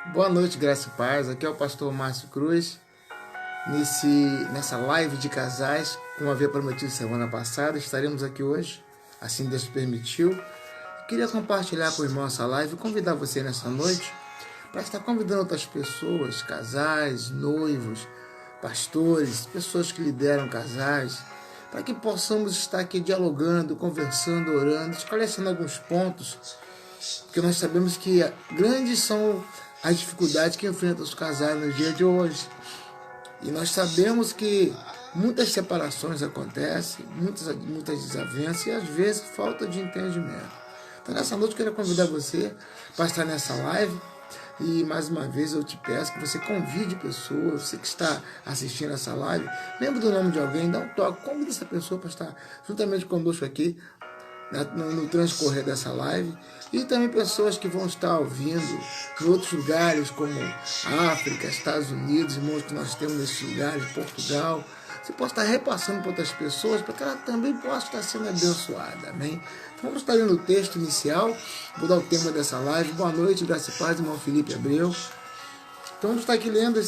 Boa noite, graça e paz. Aqui é o pastor Márcio Cruz. Nessa live de casais, como havia prometido semana passada, estaremos aqui hoje, assim Deus permitiu. Queria compartilhar com o irmão essa live e convidar você nessa noite para estar convidando outras pessoas, casais, noivos, pastores, pessoas que lideram casais, para que possamos estar aqui dialogando, conversando, orando, esclarecendo alguns pontos, porque nós sabemos que grandes são as dificuldades que enfrentam os casais no dia de hoje. E nós sabemos que muitas separações acontecem, muitas desavenças e às vezes falta de entendimento. Então nessa noite eu quero convidar você para estar nessa live e mais uma vez eu te peço que você convide pessoas, você que está assistindo essa live, lembre do nome de alguém, dá um toque, convide essa pessoa para estar juntamente conosco aqui no transcorrer dessa live, e também pessoas que vão estar ouvindo em outros lugares como África, Estados Unidos, irmãos que nós temos nesses lugares, Portugal. Você pode estar repassando para outras pessoas para que ela também possa estar sendo abençoada, amém? Então vamos estar lendo o texto inicial, vou dar o tema dessa live. Boa noite, graça e paz, irmão Felipe Abreu. Então vamos estar aqui lendo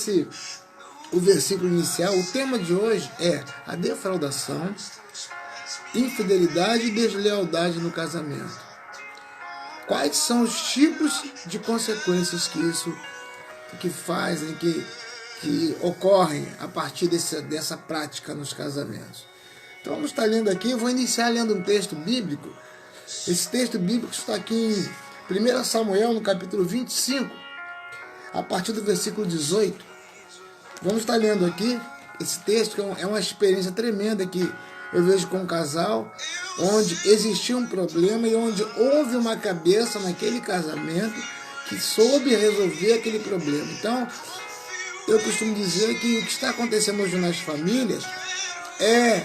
o versículo inicial. O tema de hoje é a defraudação, infidelidade e deslealdade no casamento. Quais são os tipos de consequências que isso fazem, que ocorrem a partir dessa prática nos casamentos? Então vamos estar lendo aqui, eu vou iniciar lendo um texto bíblico. Esse texto bíblico está aqui em 1 Samuel, no capítulo 25, a partir do versículo 18. Vamos estar lendo aqui esse texto, que é uma experiência tremenda que eu vejo com um casal onde existia um problema e onde houve uma cabeça naquele casamento que soube resolver aquele problema. Então, eu costumo dizer que o que está acontecendo hoje nas famílias é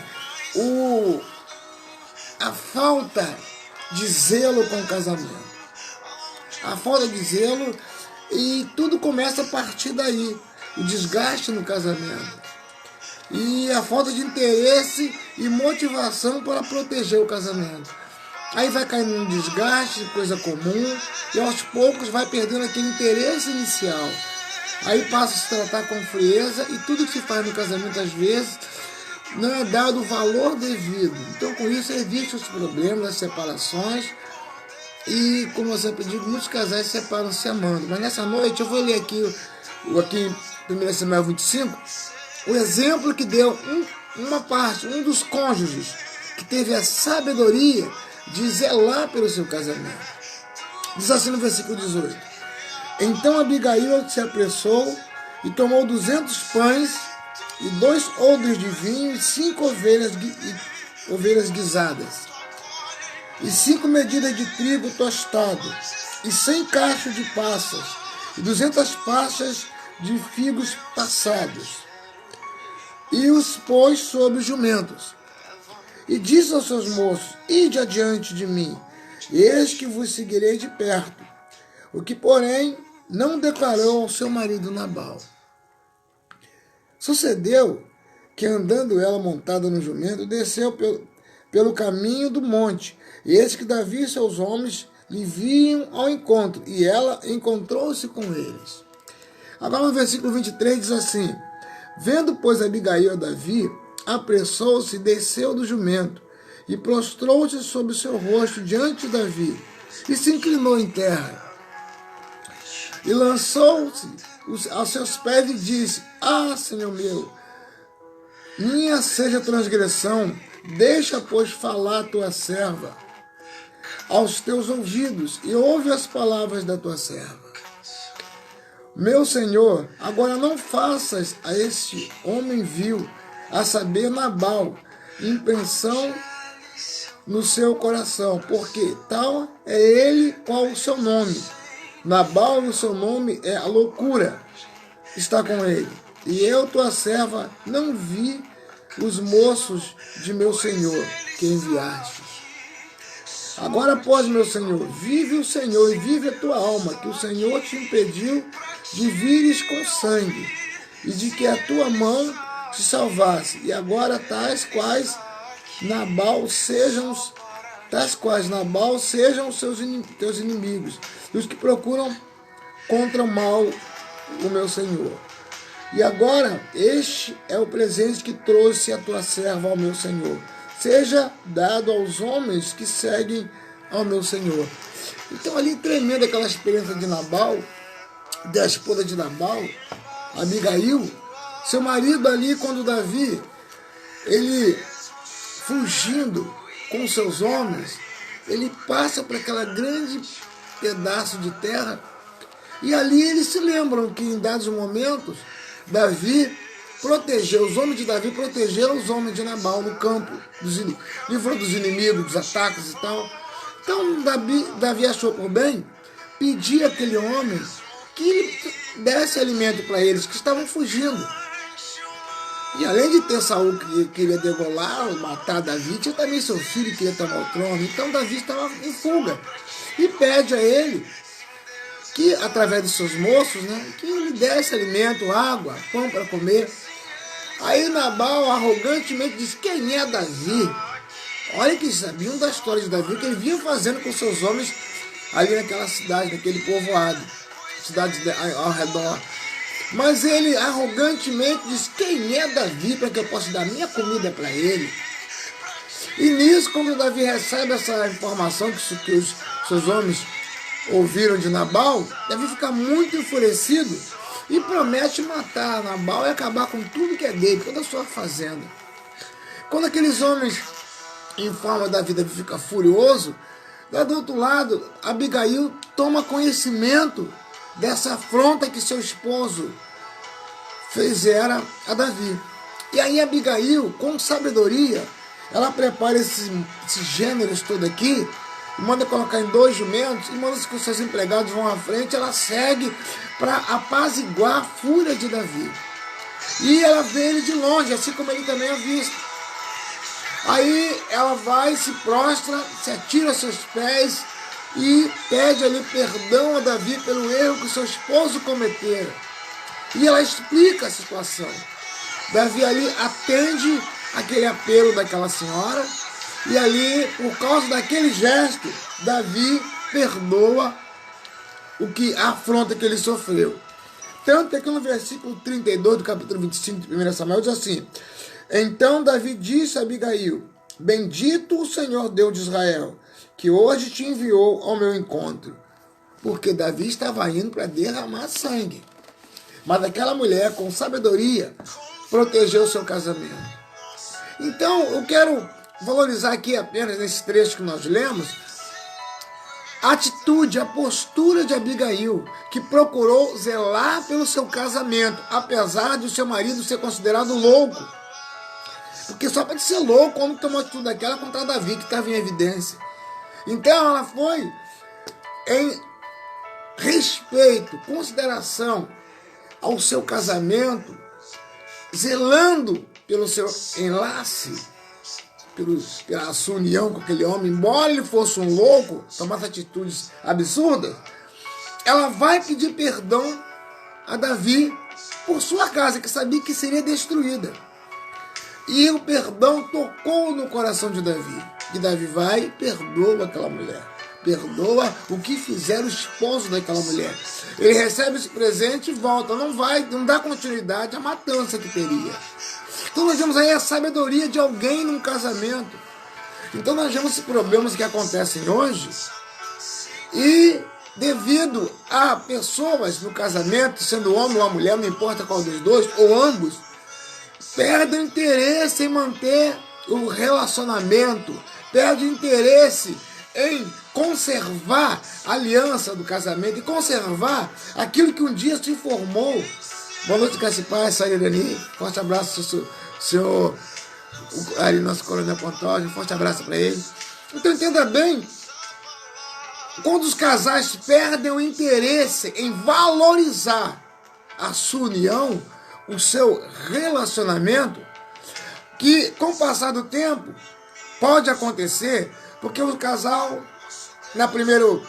a falta de zelo com o casamento. A falta de zelo, e tudo começa a partir daí. O desgaste no casamento. E a falta de interesse e motivação para proteger o casamento. Aí vai caindo num desgaste, coisa comum, e aos poucos vai perdendo aquele interesse inicial. Aí passa a se tratar com frieza e tudo que se faz no casamento às vezes não é dado o valor devido. Então com isso existem os problemas, as separações, e como eu sempre digo, muitos casais se separam se amando. Mas nessa noite eu vou ler aqui 1 Samuel 25, o exemplo que deu um dos cônjuges que teve a sabedoria de zelar pelo seu casamento. Diz assim no versículo 18: Então Abigail se apressou e tomou 200 pães e 2 odres de vinho e 5 ovelhas guisadas e 5 medidas de trigo tostado e 100 cachos de passas e 200 pastas de figos passados, e os pôs sobre os jumentos, e disse aos seus moços: Ide adiante de mim, eis que vos seguirei de perto. O que, porém, não declarou ao seu marido Nabal. Sucedeu que, andando ela montada no jumento, desceu pelo caminho do monte, e eis que Davi e seus homens lhe vinham ao encontro, e ela encontrou-se com eles. Agora no versículo 23 diz assim: Vendo, pois, Abigail a Davi, apressou-se e desceu do jumento, e prostrou-se sobre o seu rosto diante de Davi, e se inclinou em terra. E lançou-se aos seus pés e disse: Ah, Senhor meu, minha seja a transgressão, deixa, pois, falar a tua serva aos teus ouvidos, e ouve as palavras da tua serva. Meu Senhor, agora não faças a este homem vil, a saber, Nabal, impressão no seu coração, porque tal é ele qual o seu nome. Nabal, o seu nome é a loucura, está com ele. E eu, tua serva, não vi os moços de meu Senhor que enviastes. Agora, pois, meu Senhor, vive o Senhor e vive a tua alma, que o Senhor te impediu de vires com sangue, e de que a tua mão te salvasse. E agora tais quais Nabal sejam os teus inimigos, e os que procuram contra o mal, o meu Senhor. E agora, este é o presente que trouxe a tua serva ao meu Senhor. Seja dado aos homens que seguem ao meu Senhor. Então ali tremendo aquela experiência de Nabal, da esposa de Nabal, Abigail, seu marido ali, quando Davi, ele fugindo com seus homens, ele passa por aquela grande pedaço de terra, e ali eles se lembram que em dados momentos, Davi protegeu, os homens de Davi protegeram os homens de Nabal no campo, livrou dos inimigos, dos ataques e tal. Então Davi achou por bem pedir àquele homem que ele desse alimento para eles que estavam fugindo. E além de ter Saul que queria degolar, matar Davi, tinha também seu filho que queria tomar o trono. Então Davi estava em fuga e pede a ele que, através dos seus moços, né, que ele desse alimento, água, pão para comer. Aí Nabal arrogantemente diz: quem é Davi? Olha que sabiam da história de Davi, que ele vinha fazendo com seus homens ali naquela cidade, naquele povoado, cidades ao redor. Mas ele arrogantemente diz: quem é Davi para que eu possa dar minha comida para ele? E nisso, quando Davi recebe essa informação que os seus homens ouviram de Nabal, Davi fica muito enfurecido e promete matar Nabal e acabar com tudo que é dele, toda a sua fazenda. Quando aqueles homens informam Davi, Davi fica furioso. Do outro lado, Abigail toma conhecimento dessa afronta que seu esposo fizera a Davi. E aí Abigail, com sabedoria, ela prepara esses gêneros todo aqui, manda colocar em 2 jumentos, e manda que os seus empregados vão à frente. Ela segue para apaziguar a fúria de Davi. E ela vê ele de longe, assim como ele também é visto. Aí ela vai, se prostra, se atira aos seus pés e pede ali perdão a Davi pelo erro que seu esposo cometera. E ela explica a situação. Davi ali atende aquele apelo daquela senhora, e ali, por causa daquele gesto, Davi perdoa a afronta que ele sofreu. Tanto é que no versículo 32 do capítulo 25 de 1 Samuel diz assim: então Davi disse a Abigail: bendito o Senhor Deus de Israel, que hoje te enviou ao meu encontro. Porque Davi estava indo para derramar sangue. Mas aquela mulher, com sabedoria, protegeu o seu casamento. Então, eu quero valorizar aqui apenas nesse trecho que nós lemos, a atitude, a postura de Abigail, que procurou zelar pelo seu casamento, apesar de o seu marido ser considerado louco. Porque só pode ser louco como tomou atitude daquela contra Davi, que estava em evidência. Então ela foi em respeito, consideração ao seu casamento, zelando pelo seu enlace, pela sua união com aquele homem. Embora ele fosse um louco, tomasse atitudes absurdas, ela vai pedir perdão a Davi por sua casa, que sabia que seria destruída. E o perdão tocou no coração de Davi. E Davi vai e perdoa aquela mulher. Perdoa o que fizeram o esposo daquela mulher. Ele recebe esse presente e volta. Não dá continuidade à matança que teria. Então nós vemos aí a sabedoria de alguém num casamento. Então nós vemos esses problemas que acontecem hoje. E devido a pessoas no casamento, sendo homem ou a mulher, não importa qual dos dois, ou ambos, perde o interesse em manter o relacionamento, perde o interesse em conservar a aliança do casamento e conservar aquilo que um dia se formou. Boa noite, Cacipá, Sairani. Forte abraço, senhor ali, nosso coronel Pantoja. Forte abraço para ele. Então entenda bem, quando os casais perdem o interesse em valorizar a sua união, o seu relacionamento, que com o passar do tempo pode acontecer, porque o casal, no primeiro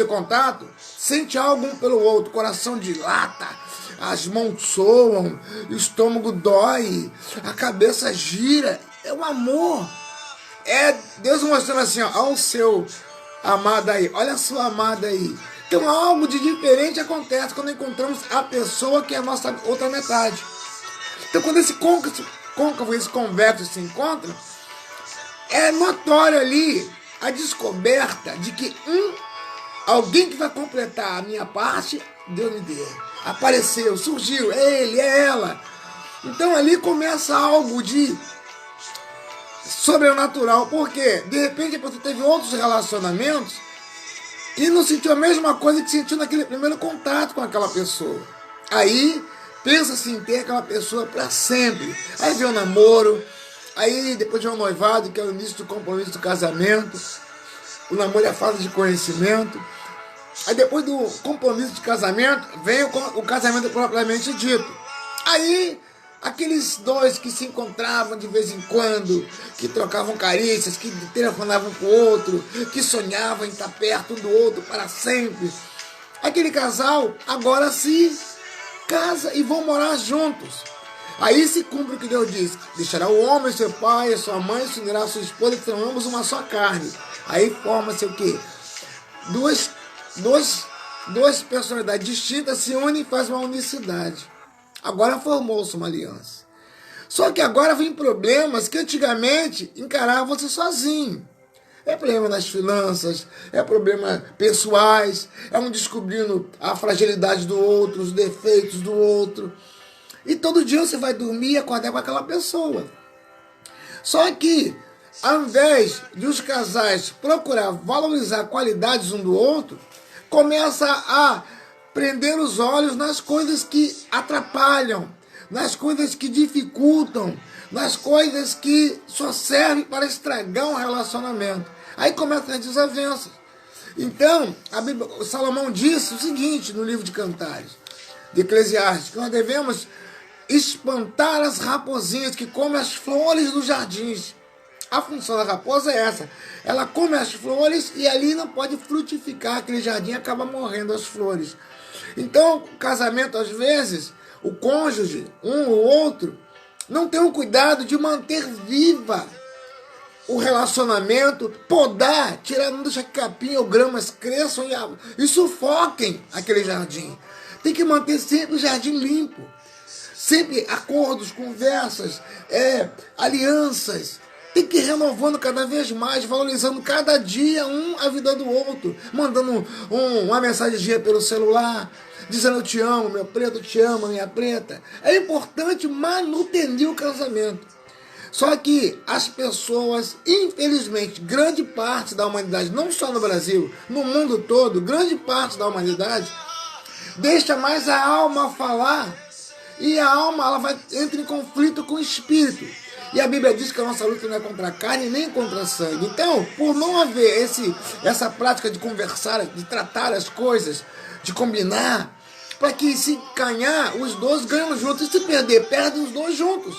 contato, sente algo um pelo outro, o coração dilata, as mãos soam, o estômago dói, a cabeça gira. É o amor. É Deus mostrando assim, ó, ao seu amado aí, olha a sua amada aí, Então algo de diferente acontece quando encontramos a pessoa que é a nossa outra metade. Então quando esse côncavo, esse convexo se encontram, é notório ali a descoberta de que alguém que vai completar a minha parte, Deus me deu. Apareceu, surgiu, é ele, é ela. Então ali começa algo de sobrenatural, porque de repente a pessoa teve outros relacionamentos e não sentiu a mesma coisa que sentiu naquele primeiro contato com aquela pessoa. Aí pensa-se em ter aquela pessoa para sempre. Aí vem o namoro, aí depois vem o noivado, que é o início do compromisso do casamento. O namoro é a fase de conhecimento. Aí depois do compromisso de casamento, vem o casamento propriamente dito. Aí, aqueles dois que se encontravam de vez em quando, que trocavam carícias, que telefonavam com o outro, que sonhavam em estar perto um do outro para sempre. Aquele casal agora se casa e vão morar juntos. Aí se cumpre o que Deus diz: deixará o homem, seu pai, a sua mãe, se unirá a sua esposa, que serão ambos uma só carne. Aí forma-se o quê? Duas personalidades distintas se unem e fazem uma unicidade. Agora formou-se uma aliança. Só que agora vem problemas que antigamente encarava você sozinho. É problema nas finanças, é problema pessoais, é um descobrindo a fragilidade do outro, os defeitos do outro. E todo dia você vai dormir e acordar com aquela pessoa. Só que, ao invés de os casais procurar valorizar qualidades um do outro, começa a prender os olhos nas coisas que atrapalham, nas coisas que dificultam, nas coisas que só servem para estragar um relacionamento. Aí começam as desavenças. Então, Salomão disse o seguinte no livro de Cantares, de Eclesiastes, que nós devemos espantar as raposinhas que comem as flores dos jardins. A função da raposa é essa. Ela come as flores e ali não pode frutificar aquele jardim, acaba morrendo as flores. Então, o casamento, às vezes, o cônjuge, um ou outro, não tem o cuidado de manter viva o relacionamento, podar, tirar, não deixar que capim ou gramas cresçam e sufoquem aquele jardim. Tem que manter sempre o jardim limpo. Sempre acordos, conversas, alianças. Tem que ir renovando cada vez mais, valorizando cada dia a vida do outro, mandando uma mensagem pelo celular, dizendo eu te amo, meu preto, eu te amo, minha preta. É importante manutenir o casamento. Só que as pessoas, infelizmente, grande parte da humanidade, não só no Brasil, no mundo todo, grande parte da humanidade, deixa mais a alma falar, e a alma entra em conflito com o espírito. E a Bíblia diz que a nossa luta não é contra a carne nem contra a sangue. Então, por não haver essa prática de conversar, de tratar as coisas, de combinar, para que se ganhar, os dois ganham juntos. E se perder, perdem os dois juntos.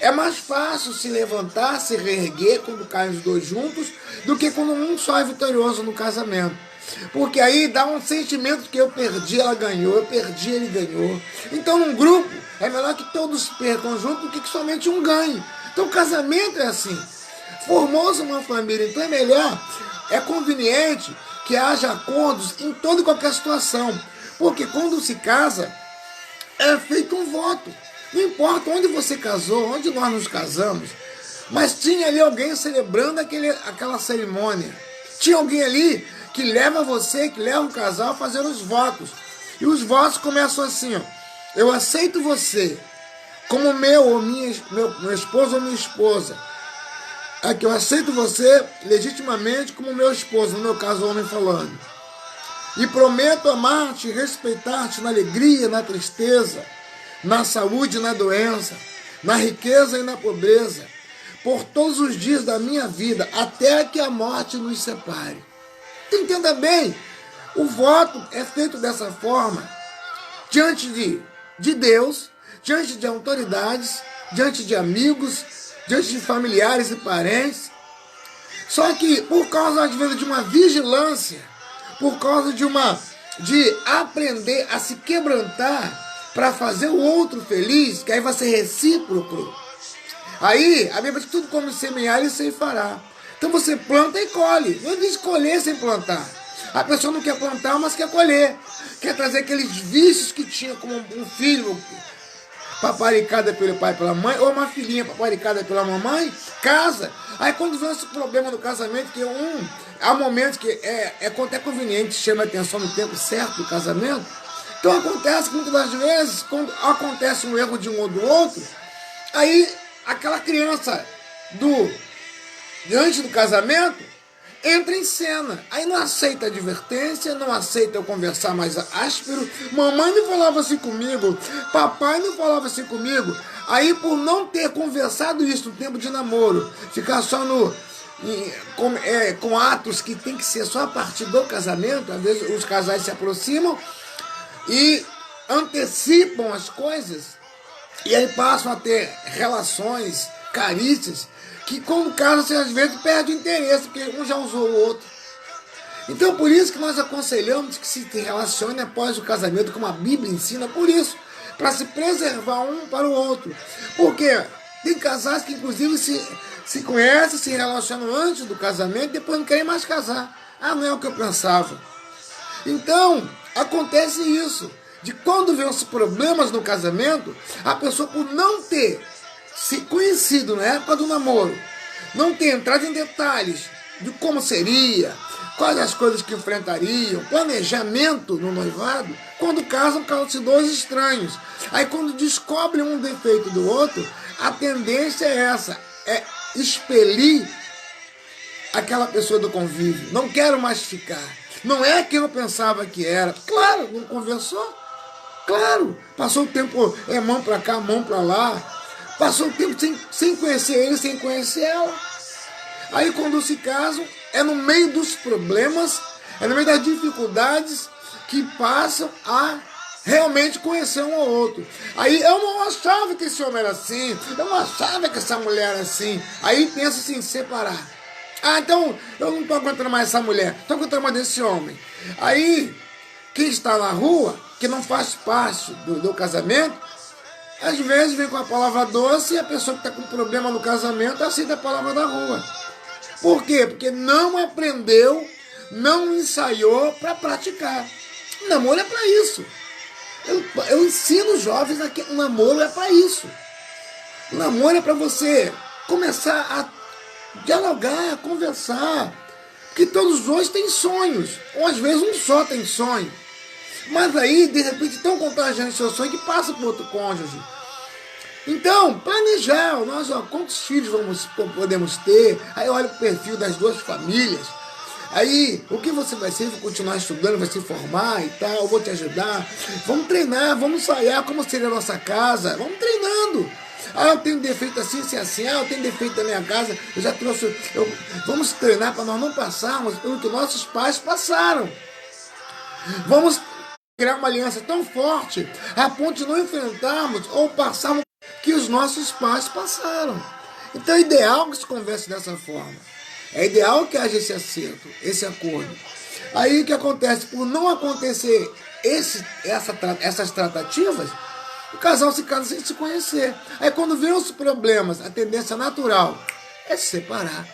É mais fácil se levantar, se reerguer quando caem os dois juntos, do que quando um só é vitorioso no casamento. Porque aí dá um sentimento que eu perdi, ela ganhou, eu perdi, ele ganhou. Então, num grupo, é melhor que todos percam junto do que somente um ganhe. Então, o casamento é assim. Formou-se uma família, então é conveniente que haja acordos em toda e qualquer situação. Porque quando se casa, é feito um voto. Não importa onde você casou, onde nós nos casamos, mas tinha ali alguém celebrando aquela cerimônia. Tinha alguém ali que leva você, que leva o casal a fazer os votos. E os votos começam assim, ó. Eu aceito você como meu esposo ou minha esposa. Aqui, eu aceito você legitimamente como meu esposo, no meu caso, o homem falando. E prometo amar-te e respeitar-te na alegria, na tristeza, na saúde e na doença, na riqueza e na pobreza, por todos os dias da minha vida, até que a morte nos separe. Entenda bem, o voto é feito dessa forma, diante de Deus, diante de autoridades, diante de amigos, diante de familiares e parentes. Só que por causa, às vezes, de uma vigilância, por causa de aprender a se quebrantar para fazer o outro feliz, que aí vai ser recíproco. Aí, a Bíblia diz que tudo como semear, ele ceifará. Então você planta e colhe. Não existe colher sem plantar. A pessoa não quer plantar, mas quer colher. Quer trazer aqueles vícios que tinha como um filho paparicada pelo pai e pela mãe, ou uma filhinha paparicada pela mamãe, casa. Aí quando vem esse problema do casamento, que há momentos que é até conveniente, chama a atenção no tempo certo do casamento. Então acontece que muitas das vezes, quando acontece um erro de um ou do outro, aí aquela criança diante do casamento entra em cena. Aí não aceita a advertência, não aceita eu conversar mais áspero. Mamãe não falava assim comigo, papai não falava assim comigo. Aí por não ter conversado isso no tempo de namoro, ficar só com atos que tem que ser só a partir do casamento, às vezes os casais se aproximam e antecipam as coisas, e aí passam a ter relações, carícias, que quando casa você às vezes perde o interesse, porque um já usou o outro. Então por isso que nós aconselhamos que se relacione após o casamento, como a Bíblia ensina, por isso, para se preservar um para o outro. Porque tem casais que inclusive se conhecem, se relacionam antes do casamento e depois não querem mais casar. Ah, não é o que eu pensava. Então, acontece isso, de quando vem os problemas no casamento, a pessoa por não ter se conhecido na época do namoro, não ter entrado em detalhes de como seria, quais as coisas que enfrentariam, planejamento no noivado, quando casam-se dois estranhos. Aí quando descobrem um defeito do outro, a tendência é essa, é expelir aquela pessoa do convívio. Não quero mais ficar. Não é quem eu pensava que era. Claro, não conversou. Claro, passou o tempo, mão pra cá, mão pra lá. Passou o tempo sem conhecer ele, sem conhecer ela. Aí quando se casam, é no meio dos problemas, é no meio das dificuldades que passam a realmente conhecer um ao outro. Aí eu não achava que esse homem era assim, eu não achava que essa mulher era assim. Aí pensa assim, separar. Ah, então eu não estou aguentando mais essa mulher, estou aguentando mais desse homem. Aí, quem está na rua, que não faz parte do casamento, às vezes vem com a palavra doce e a pessoa que está com problema no casamento aceita a palavra da rua. Por quê? Porque não aprendeu, não ensaiou para praticar. O namoro é para isso. Eu ensino os jovens que o namoro é para isso. O namoro é para você começar a dialogar, conversar, porque todos os dois têm sonhos, ou às vezes um só tem sonho, mas aí de repente tão contagiante seu sonho que passa para o outro cônjuge. Então, planejar, quantos filhos podemos ter, aí olha o perfil das duas famílias, aí o que você vai ser, vai continuar estudando, vai se formar e tal, eu vou te ajudar, vamos treinar, vamos ensaiar como seria a nossa casa, vamos treinando. Ah, eu tenho defeito assim, assim, assim. Ah, eu tenho defeito da minha casa. Eu já trouxe. Vamos treinar para nós não passarmos pelo que nossos pais passaram. Vamos criar uma aliança tão forte a ponto de não enfrentarmos ou passarmos que os nossos pais passaram. Então é ideal que se converse dessa forma. É ideal que haja esse acerto, esse acordo. Aí o que acontece? Por não acontecer essas tratativas, o casal se casa sem se conhecer. Aí quando vem os problemas, a tendência natural é se separar.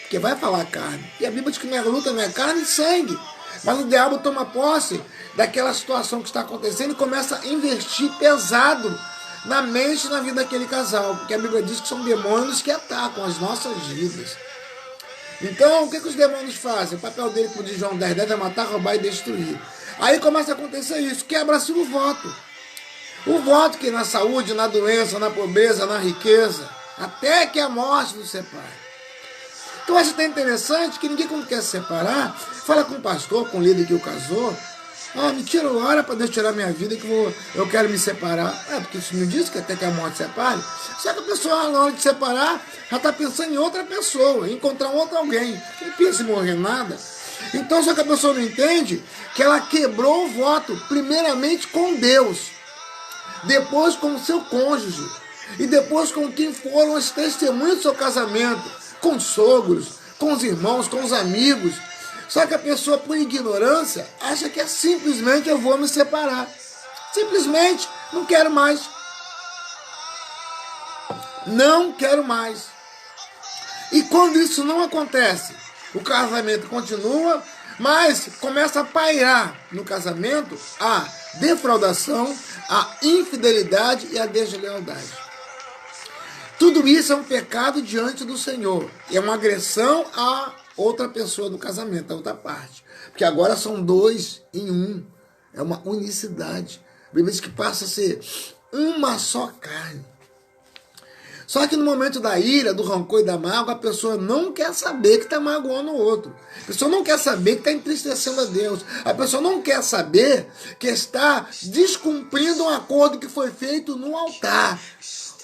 Porque vai falar carne. E a Bíblia diz que minha luta não é carne e sangue. Mas o diabo toma posse daquela situação que está acontecendo e começa a investir pesado na mente e na vida daquele casal. Porque a Bíblia diz que são demônios que atacam as nossas vidas. Então, o que os demônios fazem? O papel dele, como diz João 10, é matar, roubar e destruir. Aí começa a acontecer isso. Quebra-se o voto. O voto que na saúde, na doença, na pobreza, na riqueza, até que a morte nos separe. Então acho até interessante que ninguém quando quer se separar, fala com o pastor, com o líder que o casou, me tira a hora para Deus tirar minha vida que eu quero me separar. Porque isso não diz que até que a morte separe. Só que a pessoa na hora de separar já está pensando em outra pessoa, em encontrar outro alguém. Não pensa em morrer nada. Então só que a pessoa não entende que ela quebrou o voto, primeiramente com Deus, depois com o seu cônjuge, e depois com quem foram as testemunhas do seu casamento, com os sogros, com os irmãos, com os amigos. Só que a pessoa, por ignorância, acha que é simplesmente eu vou me separar. Simplesmente, não quero mais. Não quero mais. E quando isso não acontece, o casamento continua, Mas começa a pairar no casamento a defraudação, a infidelidade e a deslealdade. Tudo isso é um pecado diante do Senhor. É uma agressão a outra pessoa do casamento, a outra parte. Porque agora são dois em um. É uma unicidade. A Bíblia diz que passa a ser uma só carne. Só que no momento da ira, do rancor e da mágoa, a pessoa não quer saber que está magoando o outro. A pessoa não quer saber que está entristecendo a Deus. A pessoa não quer saber que está descumprindo um acordo que foi feito no altar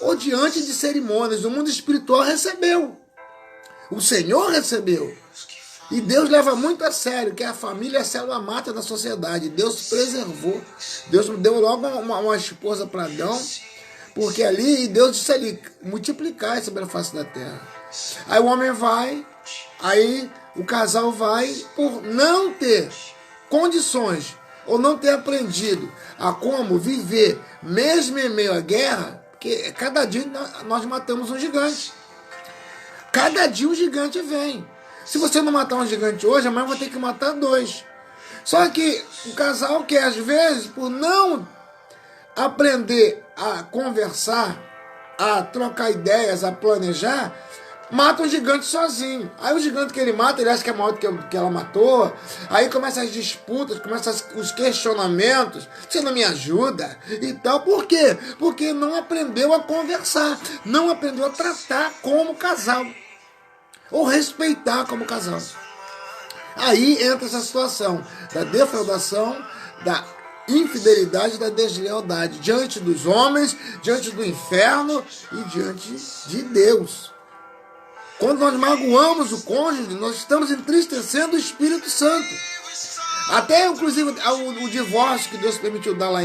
ou diante de cerimônias. O mundo espiritual recebeu. O Senhor recebeu. E Deus leva muito a sério que a família é a célula mata da sociedade. Deus preservou. Deus deu logo uma esposa para Adão. Porque ali, Deus disse ali, multiplicar sobre a face da terra. Aí o homem vai, aí o casal vai, por não ter condições, ou não ter aprendido a como viver, mesmo em meio à guerra, porque cada dia nós matamos um gigante. Cada dia um gigante vem. Se você não matar um gigante hoje, amanhã vai ter que matar dois. Só que o casal que às vezes, por não aprender a conversar, a trocar ideias, a planejar, mata um gigante sozinho. Aí o gigante que ele mata, ele acha que é maior do que ela matou. Aí começam as disputas, começam os questionamentos. Você não me ajuda e tal. Por quê? Porque não aprendeu a conversar, não aprendeu a tratar como casal, ou respeitar como casal. Aí entra essa situação da defraudação, da infidelidade, da deslealdade diante dos homens, diante do inferno e diante de Deus. Quando nós magoamos o cônjuge, nós estamos entristecendo o Espírito Santo. Até, inclusive, o divórcio que Deus permitiu dar lá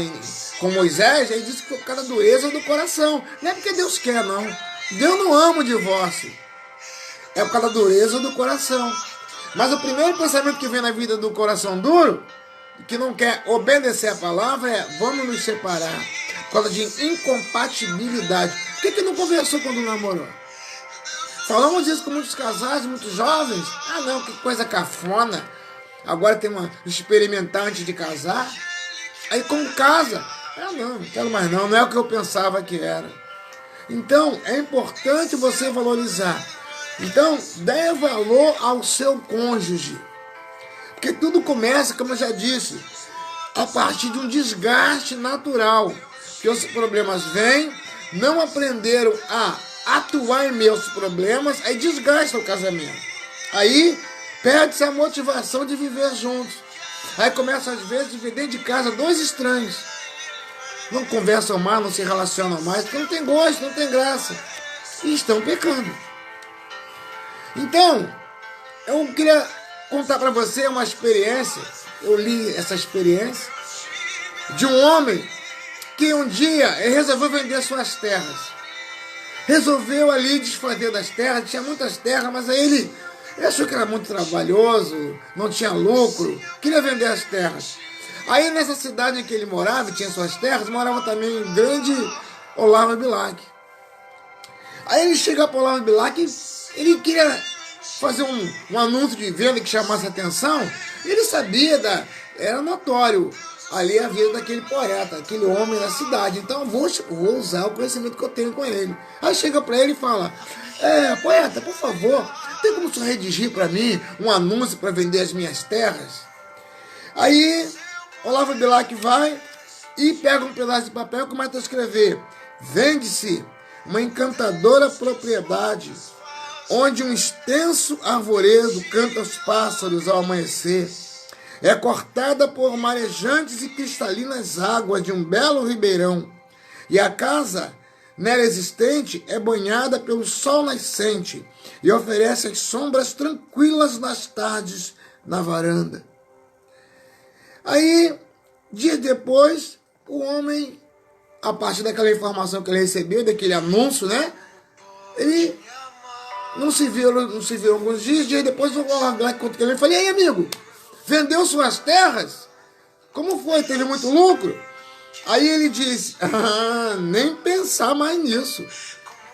com Moisés, ele disse que foi por causa da dureza do coração. Não é porque Deus quer, não. Deus não ama o divórcio. É por causa da dureza do coração. Mas o primeiro pensamento que vem na vida do coração duro, que não quer obedecer a palavra, é: vamos nos separar. Por causa de incompatibilidade. Por que não conversou quando namorou? Falamos isso com muitos casais, muitos jovens. Ah, não, que coisa cafona. Agora tem uma experimentar antes de casar. Aí como casa, não quero mais não é o que eu pensava que era. Então, é importante você valorizar. Então, dê valor ao seu cônjuge. Porque tudo começa, como eu já disse, a partir de um desgaste natural. Que os problemas vêm, não aprenderam a atuar em meus problemas, aí desgasta o casamento. Aí perde-se a motivação de viver juntos. Aí começa, às vezes, a viver dentro de casa dois estranhos. Não conversam mais, não se relacionam mais, porque não tem gosto, não tem graça. E estão pecando. Então, eu queria contar para você uma experiência. Eu li essa experiência de um homem que um dia resolveu vender suas terras. Resolveu ali desfazer das terras, tinha muitas terras, mas aí ele achou que era muito trabalhoso, não tinha lucro, queria vender as terras. Aí nessa cidade em que ele morava, tinha suas terras, morava também um grande Olavo Bilac. Aí ele chega para o Olavo Bilac, ele queria fazer um anúncio de venda que chamasse atenção. Ele sabia, era notório ali a vida daquele poeta, aquele homem da cidade. Então eu vou usar o conhecimento que eu tenho com ele. Aí chega para ele e fala: poeta, por favor, tem como o senhor redigir para mim um anúncio para vender as minhas terras? Aí Olavo Bilac vai e pega um pedaço de papel e começa a escrever: vende-se uma encantadora propriedade onde um extenso arvoredo canta os pássaros ao amanhecer. É cortada por marejantes e cristalinas águas de um belo ribeirão. E a casa nela existente é banhada pelo sol nascente e oferece as sombras tranquilas nas tardes na varanda. Aí, dias depois, o homem, a partir daquela informação que ele recebeu, daquele anúncio, né? Ele não se viu alguns dias depois eu vou lá contra ele e falei: ei, amigo, vendeu suas terras? Como foi? Teve muito lucro? Aí ele disse: nem pensar mais nisso.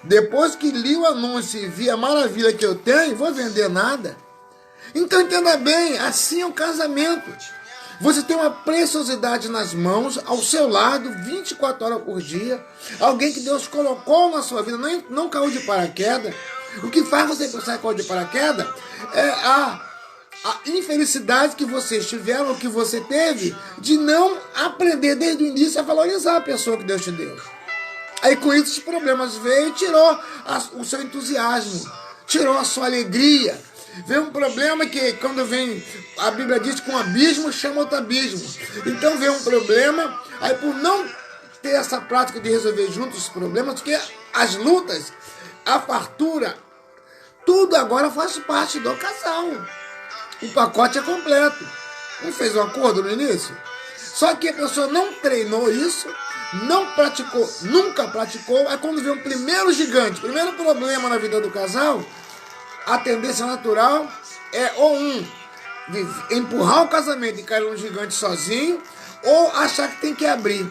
Depois que li o anúncio e vi a maravilha que eu tenho, vou vender nada. Então entenda bem, assim é o casamento. Você tem uma preciosidade nas mãos, ao seu lado, 24 horas por dia. Alguém que Deus colocou na sua vida, não caiu de paraquedas. O que faz você pensar que caiu de paraquedas é a infelicidade que vocês tiveram, que você teve, de não aprender desde o início a valorizar a pessoa que Deus te deu. Aí com isso os problemas veio e tirou o seu entusiasmo, tirou a sua alegria. Veio um problema que quando vem, a Bíblia diz que um abismo chama outro abismo. Então veio um problema, aí por não ter essa prática de resolver juntos os problemas, porque as lutas, a fartura, tudo agora faz parte do casal. O pacote é completo. Não fez um acordo no início? Só que a pessoa não treinou isso, não praticou, nunca praticou. Aí quando vem o primeiro gigante, o primeiro problema na vida do casal, a tendência natural é ou empurrar o casamento e cair num gigante sozinho, ou achar que tem que abrir.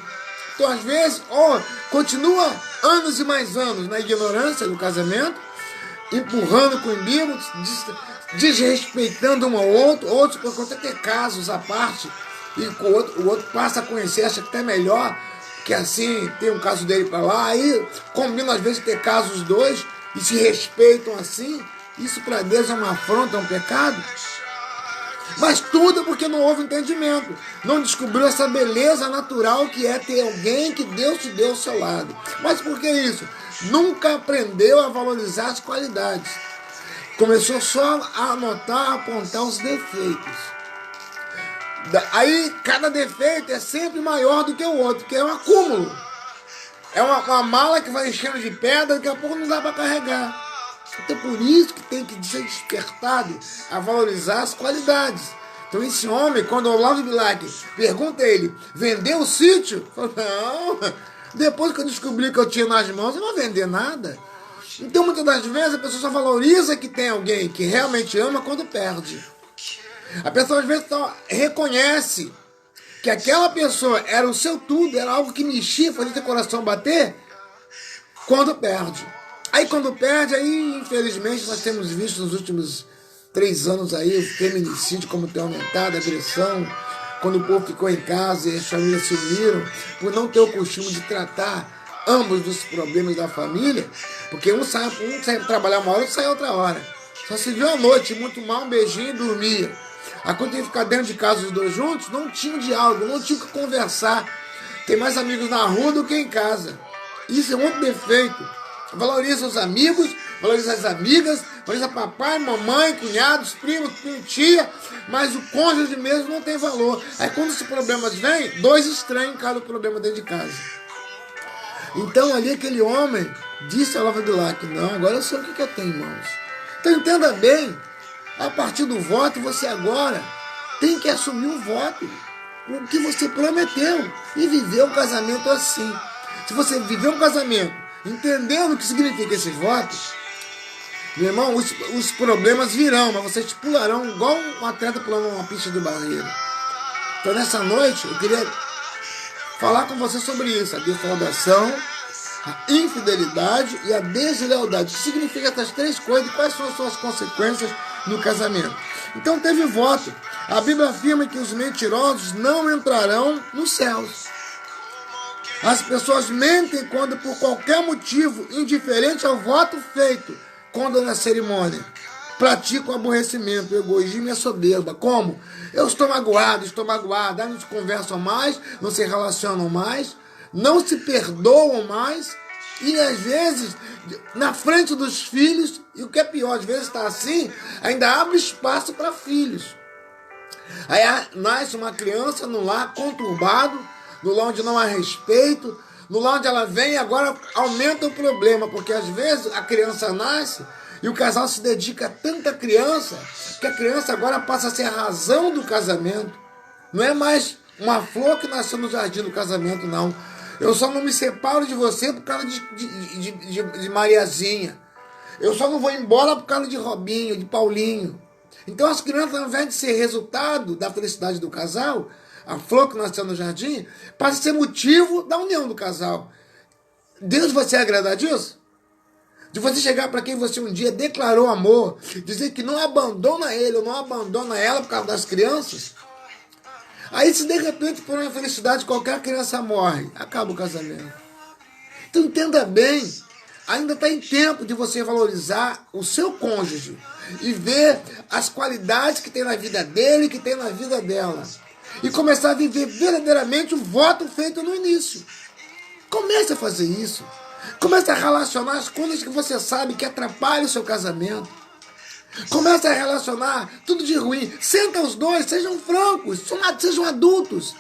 Então às vezes, ou continua anos e mais anos na ignorância do casamento, empurrando com o embigo, desrespeitando um ao outro, outros por conta de ter casos à parte, e o outro passa a conhecer, acha que até melhor, que assim tem um caso dele para lá, aí combina às vezes ter casos os dois, e se respeitam assim. Isso para Deus é uma afronta, é um pecado. Mas tudo porque não houve entendimento. Não descobriu essa beleza natural que é ter alguém que Deus te deu ao seu lado. Mas por que isso? Nunca aprendeu a valorizar as qualidades. Começou só a anotar, a apontar os defeitos. Aí cada defeito é sempre maior do que o outro, que é um acúmulo. É uma mala que vai enchendo de pedra, daqui a pouco não dá para carregar. Então por isso que tem que ser despertado a valorizar as qualidades. Então esse homem, quando o Olavo Bilac pergunta a ele, vendeu o sítio? Falou, não, depois que eu descobri que eu tinha nas mãos, eu não vou vender nada. Então muitas das vezes a pessoa só valoriza que tem alguém que realmente ama quando perde. A pessoa às vezes só reconhece que aquela pessoa era o seu tudo, era algo que mexia, fazia seu coração bater, quando perde. Aí quando perde, aí infelizmente nós temos visto nos últimos 3 anos aí o feminicídio como tem aumentado, a agressão, quando o povo ficou em casa e as famílias se uniram, por não ter o costume de tratar ambos dos problemas da família, porque um sai trabalhar uma hora, outro sai outra hora. Só se viu à noite, muito mal, um beijinho e dormia. Aí quando tem que ficar dentro de casa os dois juntos, não tinha diálogo, não tinha o que conversar. Tem mais amigos na rua do que em casa. Isso é um outro defeito. Valoriza os amigos, valoriza as amigas, valoriza papai, mamãe, cunhados, primos, tia, mas o cônjuge mesmo não tem valor. Aí quando esses problemas vêm, 2 estranhos encaram o problema dentro de casa. Então ali aquele homem disse a Olavo Bilac, não, agora eu sei o que eu tenho em mãos. Então entenda bem, a partir do voto você agora tem que assumir o voto, o que você prometeu, e viver um casamento assim. Se você viver um casamento entendendo o que significa esses votos, meu irmão, os problemas virão, mas vocês pularão igual um atleta pulando uma pista de barreira. Então nessa noite eu queria falar com você sobre isso, a defraudação, a infidelidade e a deslealdade. O que significa essas 3 coisas e quais são as suas consequências no casamento. Então teve voto. A Bíblia afirma que os mentirosos não entrarão nos céus. As pessoas mentem quando, por qualquer motivo, indiferente ao voto feito, quando na cerimônia, praticam aborrecimento, egoísmo e a soberba. Como? Eu estou magoado, aí não se conversam mais, não se relacionam mais, não se perdoam mais, e às vezes, na frente dos filhos, e o que é pior, às vezes está assim, ainda abre espaço para filhos. Aí nasce uma criança no lar conturbado, no lar onde não há respeito, no lar onde ela vem, agora aumenta o problema, porque às vezes a criança nasce e o casal se dedica a tanta criança, que a criança agora passa a ser a razão do casamento. Não é mais uma flor que nasceu no jardim do casamento, não. Eu só não me separo de você por causa de Mariazinha. Eu só não vou embora por causa de Robinho, de Paulinho. Então as crianças, ao invés de ser resultado da felicidade do casal, a flor que nasceu no jardim, passa a ser motivo da união do casal. Deus vai se agradar disso? De você chegar para quem você um dia declarou amor, dizer que não abandona ele ou não abandona ela por causa das crianças. Aí se de repente por uma infelicidade qualquer criança morre, acaba o casamento. Então entenda bem, ainda está em tempo de você valorizar o seu cônjuge e ver as qualidades que tem na vida dele, que tem na vida dela. E começar a viver verdadeiramente o voto feito no início. Comece a fazer isso. Comece a relacionar as coisas que você sabe que atrapalham o seu casamento. Comece a relacionar tudo de ruim. Senta os dois, sejam francos, sejam adultos.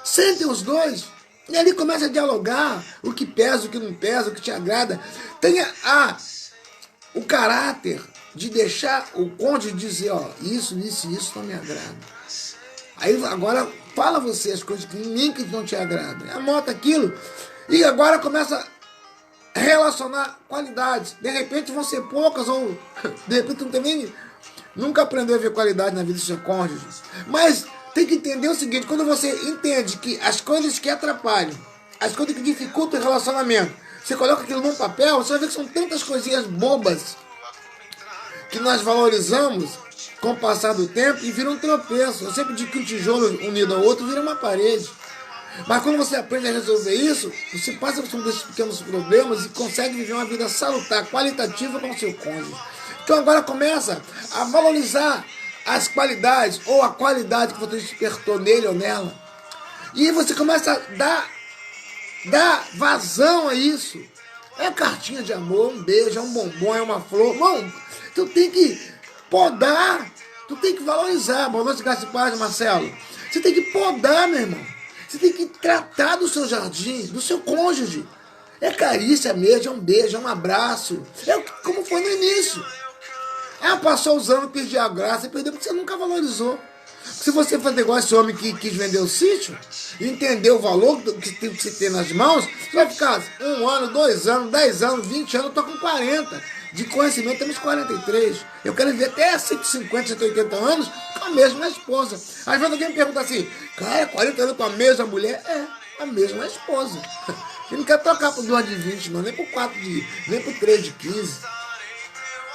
Sentem os dois. E ali começa a dialogar o que pesa, o que não pesa, o que te agrada. Tenha o caráter de deixar o cônjuge dizer, ó, isso não me agrada. Aí agora fala você as coisas que nem que não te agradam. Anota aquilo e agora começa a relacionar qualidades. De repente vão ser poucas ou de repente não tem nem, nunca aprendeu a ver qualidade na vida do seu cônjuge. Mas tem que entender o seguinte, quando você entende que as coisas que atrapalham, as coisas que dificultam o relacionamento, você coloca aquilo num papel, você vai ver que são tantas coisinhas bobas que nós valorizamos com o passar do tempo e vira um tropeço. Eu sempre digo que um tijolo unido ao outro vira uma parede. Mas quando você aprende a resolver isso, você passa por um desses pequenos problemas e consegue viver uma vida salutar, qualitativa com o seu cônjuge. Então agora começa a valorizar as qualidades ou a qualidade que você despertou nele ou nela. E você começa a dar vazão a isso. É cartinha de amor, um beijo, é um bombom, é uma flor. Não, tu tem que podar, tu tem que valorizar. Boa noite, Gaspar, Marcelo. Você tem que podar, meu irmão. Você tem que tratar do seu jardim, do seu cônjuge. É carícia mesmo, é um beijo, é um abraço. É como foi no início. Passou os anos, perdeu a graça, perdeu porque você nunca valorizou. Se você fazer igual esse homem que quis vender o sítio, entender o valor que você tem nas mãos, você vai ficar 1 ano, 2 anos, 10 anos, 20 anos, eu tô com 40. De conhecimento temos 43. Eu quero viver até 150, 180 anos com a mesma esposa. Às vezes alguém me pergunta assim, cara, 40 anos com a mesma mulher? É, a mesma esposa. Ele não quer trocar por 2 de 20, não, nem por 4 nem por 3 de 15.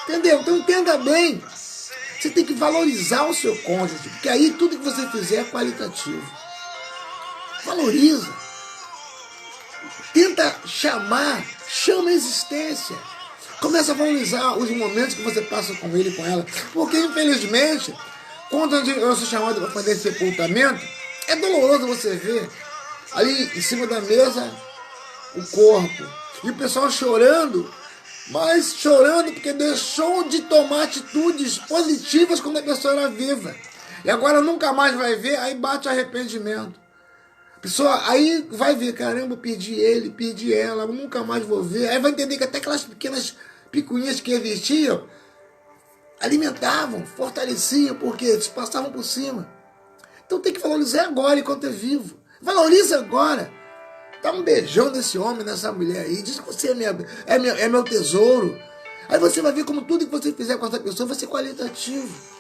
Entendeu? Então entenda bem. Você tem que valorizar o seu cônjuge, porque aí tudo que você fizer é qualitativo. Valoriza. Tenta chama a existência. Começa a valorizar os momentos que você passa com ele e com ela. Porque, infelizmente, quando eu sou chamado para fazer esse sepultamento, é doloroso você ver ali em cima da mesa o corpo. E o pessoal chorando, mas chorando porque deixou de tomar atitudes positivas quando a pessoa era viva. E agora nunca mais vai ver, aí bate arrependimento. A pessoa aí vai ver, caramba, perdi ele, perdi ela, nunca mais vou ver. Aí vai entender que até aquelas pequenas picuinhas que existiam alimentavam, fortaleciam, porque se passavam por cima. Então tem que valorizar agora enquanto é vivo. Valoriza agora. Dá um beijão nesse homem, nessa mulher aí. Diz que você é meu tesouro. Aí você vai ver como tudo que você fizer com essa pessoa vai ser qualitativo.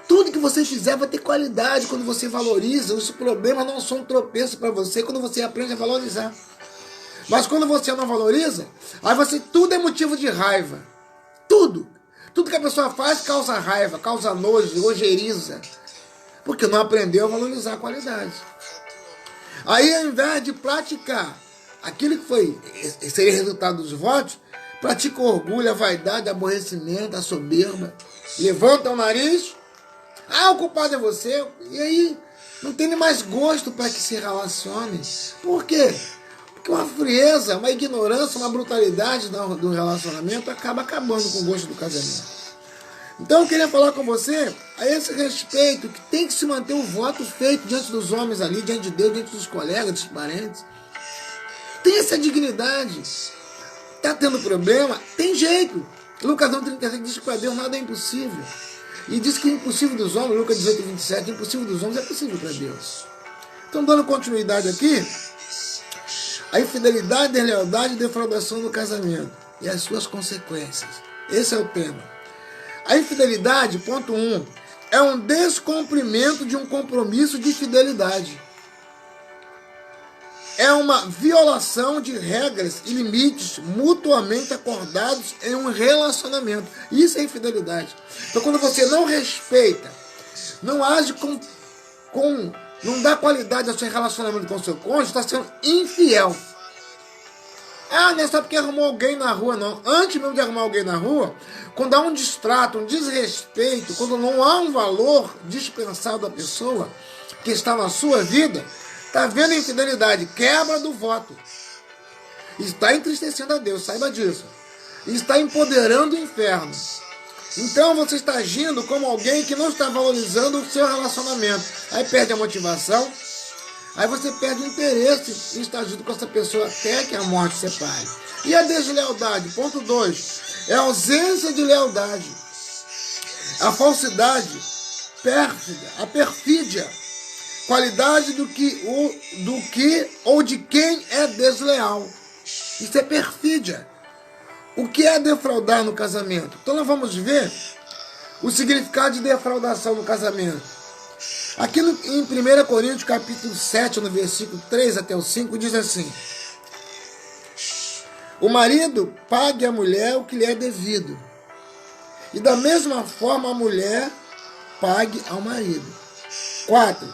Tudo que você fizer vai ter qualidade quando você valoriza. Os problemas não são um tropeço para você quando você aprende a valorizar. Mas quando você não valoriza, aí tudo é motivo de raiva. Tudo. Tudo que a pessoa faz causa raiva, causa nojo, ojeriza. Porque não aprendeu a valorizar a qualidade. Aí, ao invés de praticar aquilo que seria resultado dos votos, pratica o orgulho, a vaidade, o aborrecimento, a soberba. Levanta o nariz. O culpado é você. E aí, não tem nem mais gosto para que se relacione. Por quê? Porque uma frieza, uma ignorância, uma brutalidade do relacionamento acaba acabando com o gosto do casamento. Então eu queria falar com você a esse respeito, que tem que se manter o voto feito diante dos homens ali, diante de Deus, diante dos colegas, dos parentes. Tem essa dignidade. Está tendo problema? Tem jeito. Lucas 1,35 diz que para Deus nada é impossível. E diz que o impossível dos homens, Lucas 18,27, o impossível dos homens é possível para Deus. Então, dando continuidade aqui, a infidelidade, deslealdade e defraudação no casamento e as suas consequências. Esse é o tema. A infidelidade, ponto 1, é um descumprimento de um compromisso de fidelidade. é uma violação de regras e limites mutuamente acordados em um relacionamento. Isso é infidelidade. Então, quando você não respeita, não age não dá qualidade ao seu relacionamento com o seu cônjuge, está sendo infiel. Ah, não é só porque arrumou alguém na rua, não. Antes mesmo de arrumar alguém na rua, quando há um distrato, um desrespeito, quando não há um valor dispensado da pessoa que está na sua vida, está vendo a infidelidade, quebra do voto. Está entristecendo a Deus, saiba disso. Está empoderando o inferno. Então você está agindo como alguém que não está valorizando o seu relacionamento. Aí perde a motivação, aí você perde o interesse em estar junto com essa pessoa até que a morte separe. E a deslealdade, ponto 2, é a ausência de lealdade. A falsidade, pérfida, a perfídia, qualidade do que ou de quem é desleal. Isso é perfídia. O que é defraudar no casamento? Então nós vamos ver o significado de defraudação no casamento. Aqui em 1 Coríntios capítulo 7, no versículo 3 até o 5, diz assim: o marido pague à mulher o que lhe é devido, e da mesma forma a mulher pague ao marido. 4.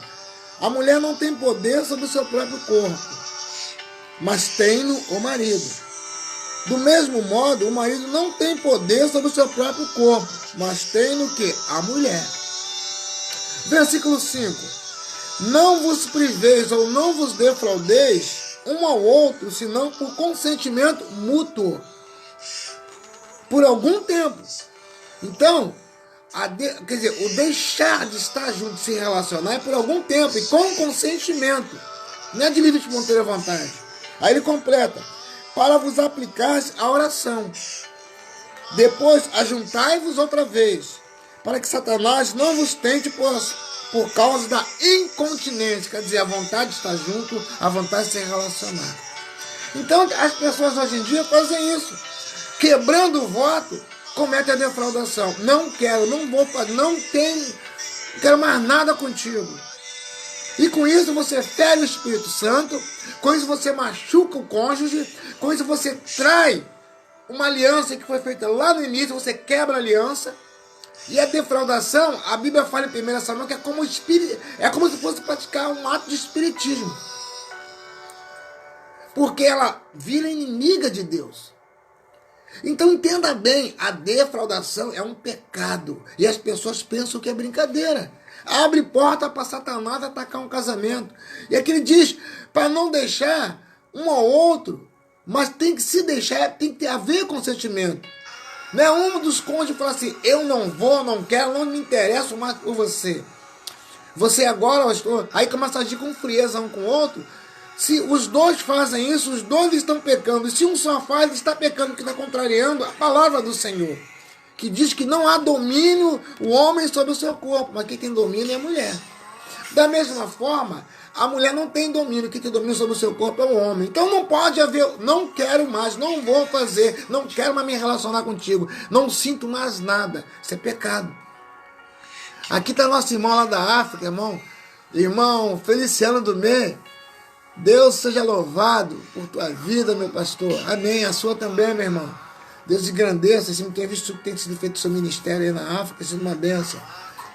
A mulher não tem poder sobre o seu próprio corpo, mas tem-no o marido. Do mesmo modo, o marido não tem poder sobre o seu próprio corpo, mas tem-no o quê? A mulher. Versículo 5. Não vos priveis ou não vos defraudeis um ao outro, senão por consentimento mútuo, por algum tempo. Então, quer dizer, o deixar de estar junto, se relacionar, é por algum tempo e com consentimento. Não é de livre e espontânea vontade. Aí ele completa: para vos aplicar a oração. Depois ajuntai-vos outra vez, para que Satanás não vos tente por causa da incontinência, quer dizer, a vontade de estar junto, a vontade de se relacionar. Então as pessoas hoje em dia fazem isso, quebrando o voto, cometem a defraudação. Não quero, não vou fazer, não quero mais nada contigo. E com isso você fere o Espírito Santo, com isso você machuca o cônjuge, com isso você trai uma aliança que foi feita lá no início, você quebra a aliança. E a defraudação, a Bíblia fala em 1 Samuel que é como se fosse praticar um ato de espiritismo. Porque ela vira inimiga de Deus. Então entenda bem, a defraudação é um pecado. E as pessoas pensam que é brincadeira. Abre porta para Satanás atacar um casamento. E aqui ele diz, para não deixar um ao outro, mas tem que se deixar, tem que ter a ver com sentimento. Não é um dos cônjuges falar assim, eu não vou, não quero, não me interesso mais por você. Você agora, aí começa a agir com frieza um com o outro. Se os dois fazem isso, os dois estão pecando. E se um só faz, ele está pecando, que está contrariando a palavra do Senhor, que diz que não há domínio o homem sobre o seu corpo, mas quem tem domínio é a mulher. Da mesma forma, a mulher não tem domínio, quem tem domínio sobre o seu corpo é o homem. Então não pode haver, não quero mais, não vou fazer, não quero mais me relacionar contigo, não sinto mais nada. Isso é pecado. Aqui está nosso irmão lá da África, irmão Feliciano Dumé. Deus seja louvado por tua vida, meu pastor. Amém. A sua também, meu irmão. Deus de grandeza. Você não tem visto o que tem sido feito seu ministério aí na África, isso é uma bênção.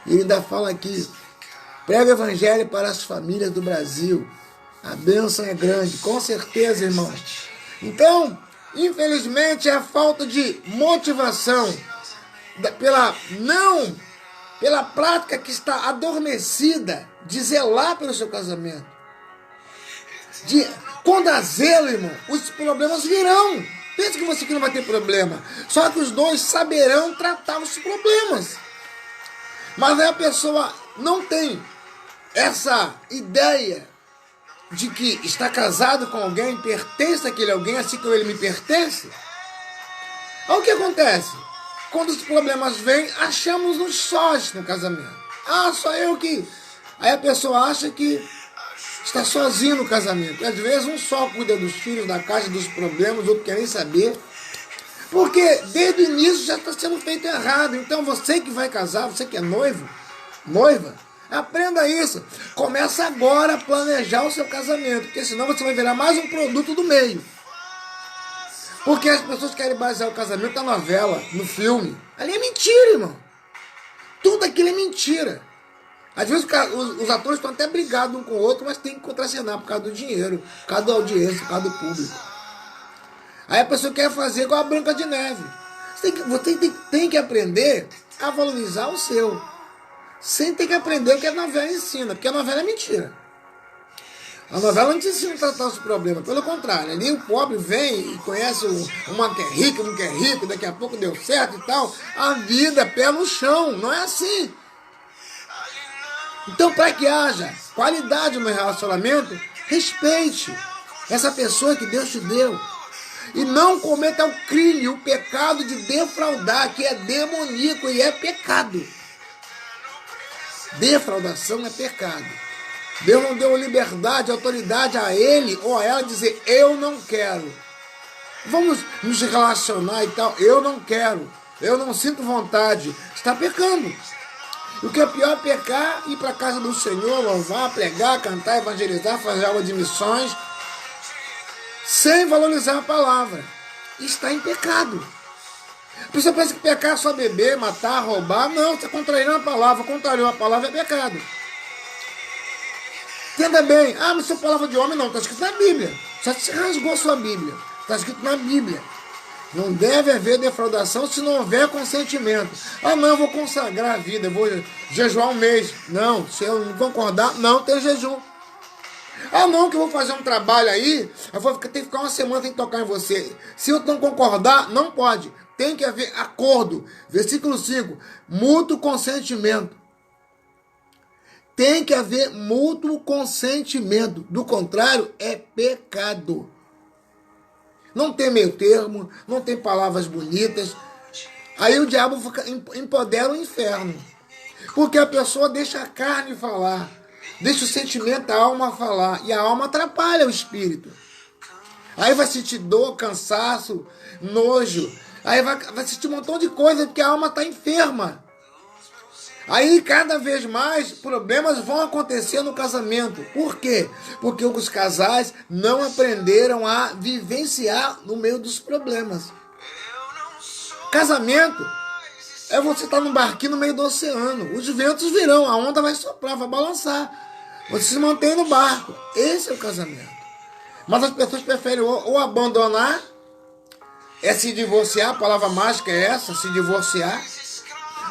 E ele ainda fala aqui, prega o evangelho para as famílias do Brasil. A bênção é grande, com certeza, irmão. Então, infelizmente, é a falta de motivação pela prática que está adormecida de zelar pelo seu casamento. Quando há zelo, irmão, os problemas virão. Pensa que você que não vai ter problema. Só que os dois saberão tratar os problemas. Mas aí a pessoa não tem essa ideia de que está casado com alguém, pertence àquele alguém, assim como ele me pertence. Aí o que acontece? Quando os problemas vêm, achamos-nos sós no casamento. Ah, só eu que... Aí a pessoa acha que está sozinho no casamento. E às vezes um só cuida dos filhos, da casa, dos problemas, o outro quer nem saber. Porque desde o início já está sendo feito errado. Então você que vai casar, você que é noiva, Aprenda isso. Começa agora a planejar o seu casamento, porque senão você vai virar mais um produto do meio. Porque as pessoas querem basear o casamento na novela, no filme. Ali é mentira, irmão. Tudo aquilo é mentira. Às vezes os atores estão até brigados um com o outro, mas tem que contracenar por causa do dinheiro, por causa da audiência, por causa do público. Aí a pessoa quer fazer igual a Branca de Neve. Você tem que aprender a valorizar o seu. Você tem que aprender o que a novela ensina, porque a novela é mentira. A novela não te ensina a tratar os problemas, pelo contrário, ali o pobre vem e conhece uma que é rica, um que é rico, daqui a pouco deu certo e tal. A vida, pé no chão, não é assim. Então, para que haja qualidade no relacionamento, respeite essa pessoa que Deus te deu. E não cometa o crime, o pecado de defraudar, que é demoníaco e é pecado. Defraudação é pecado. Deus não deu liberdade, autoridade a ele ou a ela dizer, eu não quero. Vamos nos relacionar e tal, eu não quero, eu não sinto vontade. Está pecando. O que é pior é pecar, ir para a casa do Senhor, louvar, pregar, cantar, evangelizar, fazer aula de missões, sem valorizar a palavra. Está em pecado. A pessoa pensa que pecar é só beber, matar, roubar. Não, está contrariando a palavra. Contrariou a palavra é pecado. Entenda bem. Ah, mas isso é palavra de homem. Não, está escrito na Bíblia. Só se rasgou a sua Bíblia. Está escrito na Bíblia. Não deve haver defraudação se não houver consentimento. Ah, não, eu vou consagrar a vida, eu vou jejuar um mês. Não, se eu não concordar, não tem jejum. Ah, não, que eu vou fazer um trabalho aí, eu vou ter que ficar uma semana sem tocar em você. Se eu não concordar, não pode. Tem que haver acordo. Versículo 5, mútuo consentimento. Tem que haver mútuo consentimento. Do contrário, é pecado. Não tem meio termo, não tem palavras bonitas. Aí o diabo empodera o inferno. Porque a pessoa deixa a carne falar, deixa o sentimento, a alma falar. E a alma atrapalha o espírito. Aí vai sentir dor, cansaço, nojo. Aí vai sentir um montão de coisa porque a alma está enferma. Aí, cada vez mais, problemas vão acontecer no casamento. Por quê? Porque os casais não aprenderam a vivenciar no meio dos problemas. Casamento é você estar num barquinho no meio do oceano. Os ventos virão, a onda vai soprar, vai balançar. Você se mantém no barco. Esse é o casamento. Mas as pessoas preferem ou abandonar, é se divorciar, a palavra mágica é essa, se divorciar.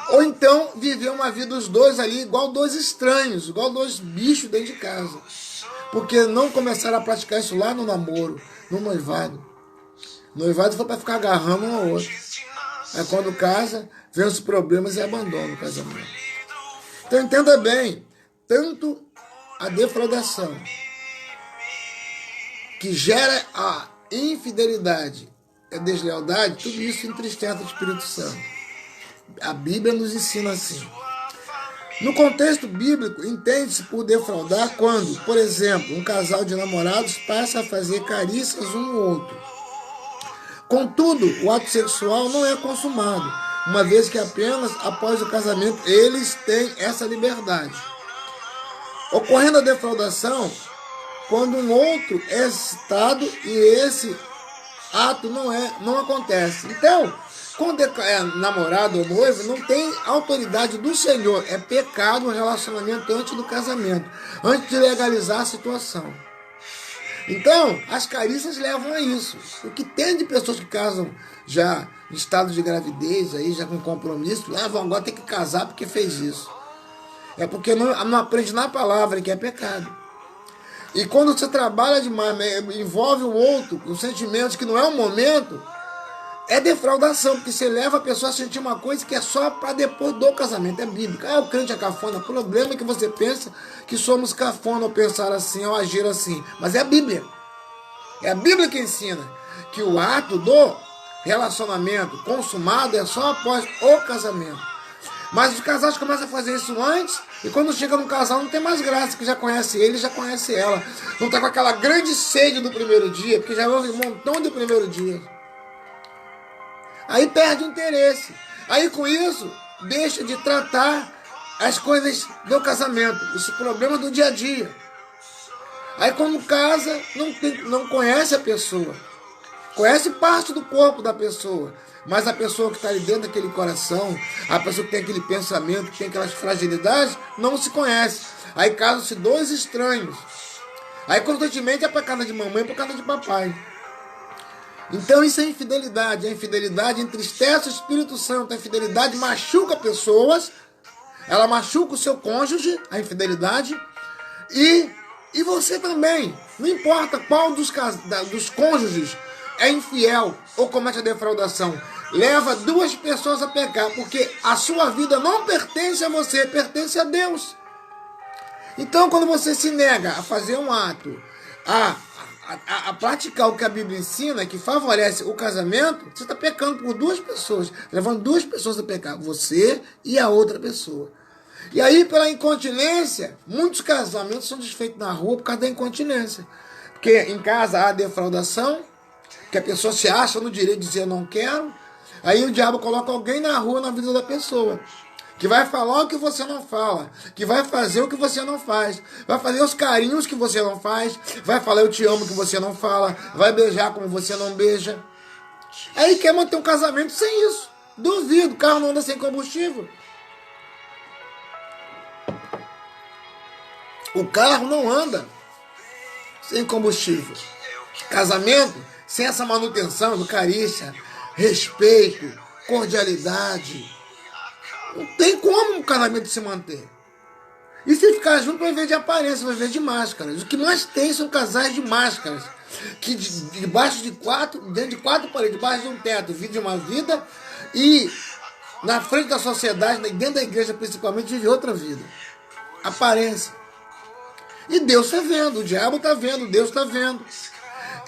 Ou então viver uma vida os dois ali igual dois estranhos, igual dois bichos dentro de casa. Porque não começaram a praticar isso lá no namoro, no noivado. Noivado foi para ficar agarrando um ao outro. Aí quando casa, vem os problemas e abandona o casamento. Então entenda bem, tanto a defraudação, que gera a infidelidade, a deslealdade, tudo isso entristece o Espírito Santo. A Bíblia nos ensina assim. No contexto bíblico, entende-se por defraudar quando, por exemplo, um casal de namorados passa a fazer carícias um ao outro. Contudo, o ato sexual não é consumado, uma vez que apenas após o casamento eles têm essa liberdade. Ocorrendo a defraudação, quando um outro é citado e esse ato não acontece. Então, quando é namorado ou noivo, não tem autoridade do Senhor. É pecado o relacionamento antes do casamento, antes de legalizar a situação. Então, as carícias levam a isso. O que tem de pessoas que casam já em estado de gravidez, aí, já com compromisso, vão agora ter que casar porque fez isso. É porque não aprende na palavra que é pecado. E quando você trabalha demais, envolve o outro, os sentimentos que não é o momento, é defraudação, porque você leva a pessoa a sentir uma coisa que é só para depois do casamento. É bíblico. O crente é cafona. O problema é que você pensa que somos cafona ao pensar assim, ao agir assim. Mas é a Bíblia. É a Bíblia que ensina que o ato do relacionamento consumado é só após o casamento. Mas os casais começam a fazer isso antes, e quando chega no casal não tem mais graça, que já conhece ele, já conhece ela. Não está com aquela grande sede do primeiro dia, porque já houve um montão de primeiro dia. Aí perde o interesse. Aí com isso, deixa de tratar as coisas do casamento, os problemas do dia a dia. Aí quando casa, não conhece a pessoa. Conhece parte do corpo da pessoa. Mas a pessoa que está ali dentro daquele coração, a pessoa que tem aquele pensamento, que tem aquelas fragilidades, não se conhece. Aí casam-se dois estranhos. Aí constantemente é para casa de mamãe e para casa de papai. Então isso é infidelidade. A infidelidade entristece o Espírito Santo. A infidelidade machuca pessoas. Ela machuca o seu cônjuge, a infidelidade. E você também. Não importa qual dos cônjuges é infiel ou comete a defraudação. Leva duas pessoas a pecar. Porque a sua vida não pertence a você, pertence a Deus. Então quando você se nega a fazer um ato, a praticar o que a Bíblia ensina, que favorece o casamento, você está pecando por duas pessoas, levando duas pessoas a pecar, você e a outra pessoa. E aí, pela incontinência, muitos casamentos são desfeitos na rua por causa da incontinência. Porque em casa há defraudação, que a pessoa se acha no direito de dizer não quero, aí o diabo coloca alguém na rua na vida da pessoa, que vai falar o que você não fala, que vai fazer o que você não faz, vai fazer os carinhos que você não faz, vai falar eu te amo que você não fala, vai beijar como você não beija. Aí quer manter um casamento sem isso. Duvido, o carro não anda sem combustível. O carro não anda sem combustível. Casamento sem essa manutenção do carícia, respeito, cordialidade. Não tem como um casamento se manter. E se ficar junto vai ver de aparência, vai ver de máscaras. O que mais tem são casais de máscaras. Que debaixo de dentro de quatro paredes, debaixo de um teto, vivem uma vida e na frente da sociedade, dentro da igreja principalmente, vive outra vida. Aparência. E Deus está vendo, o diabo está vendo, Deus está vendo.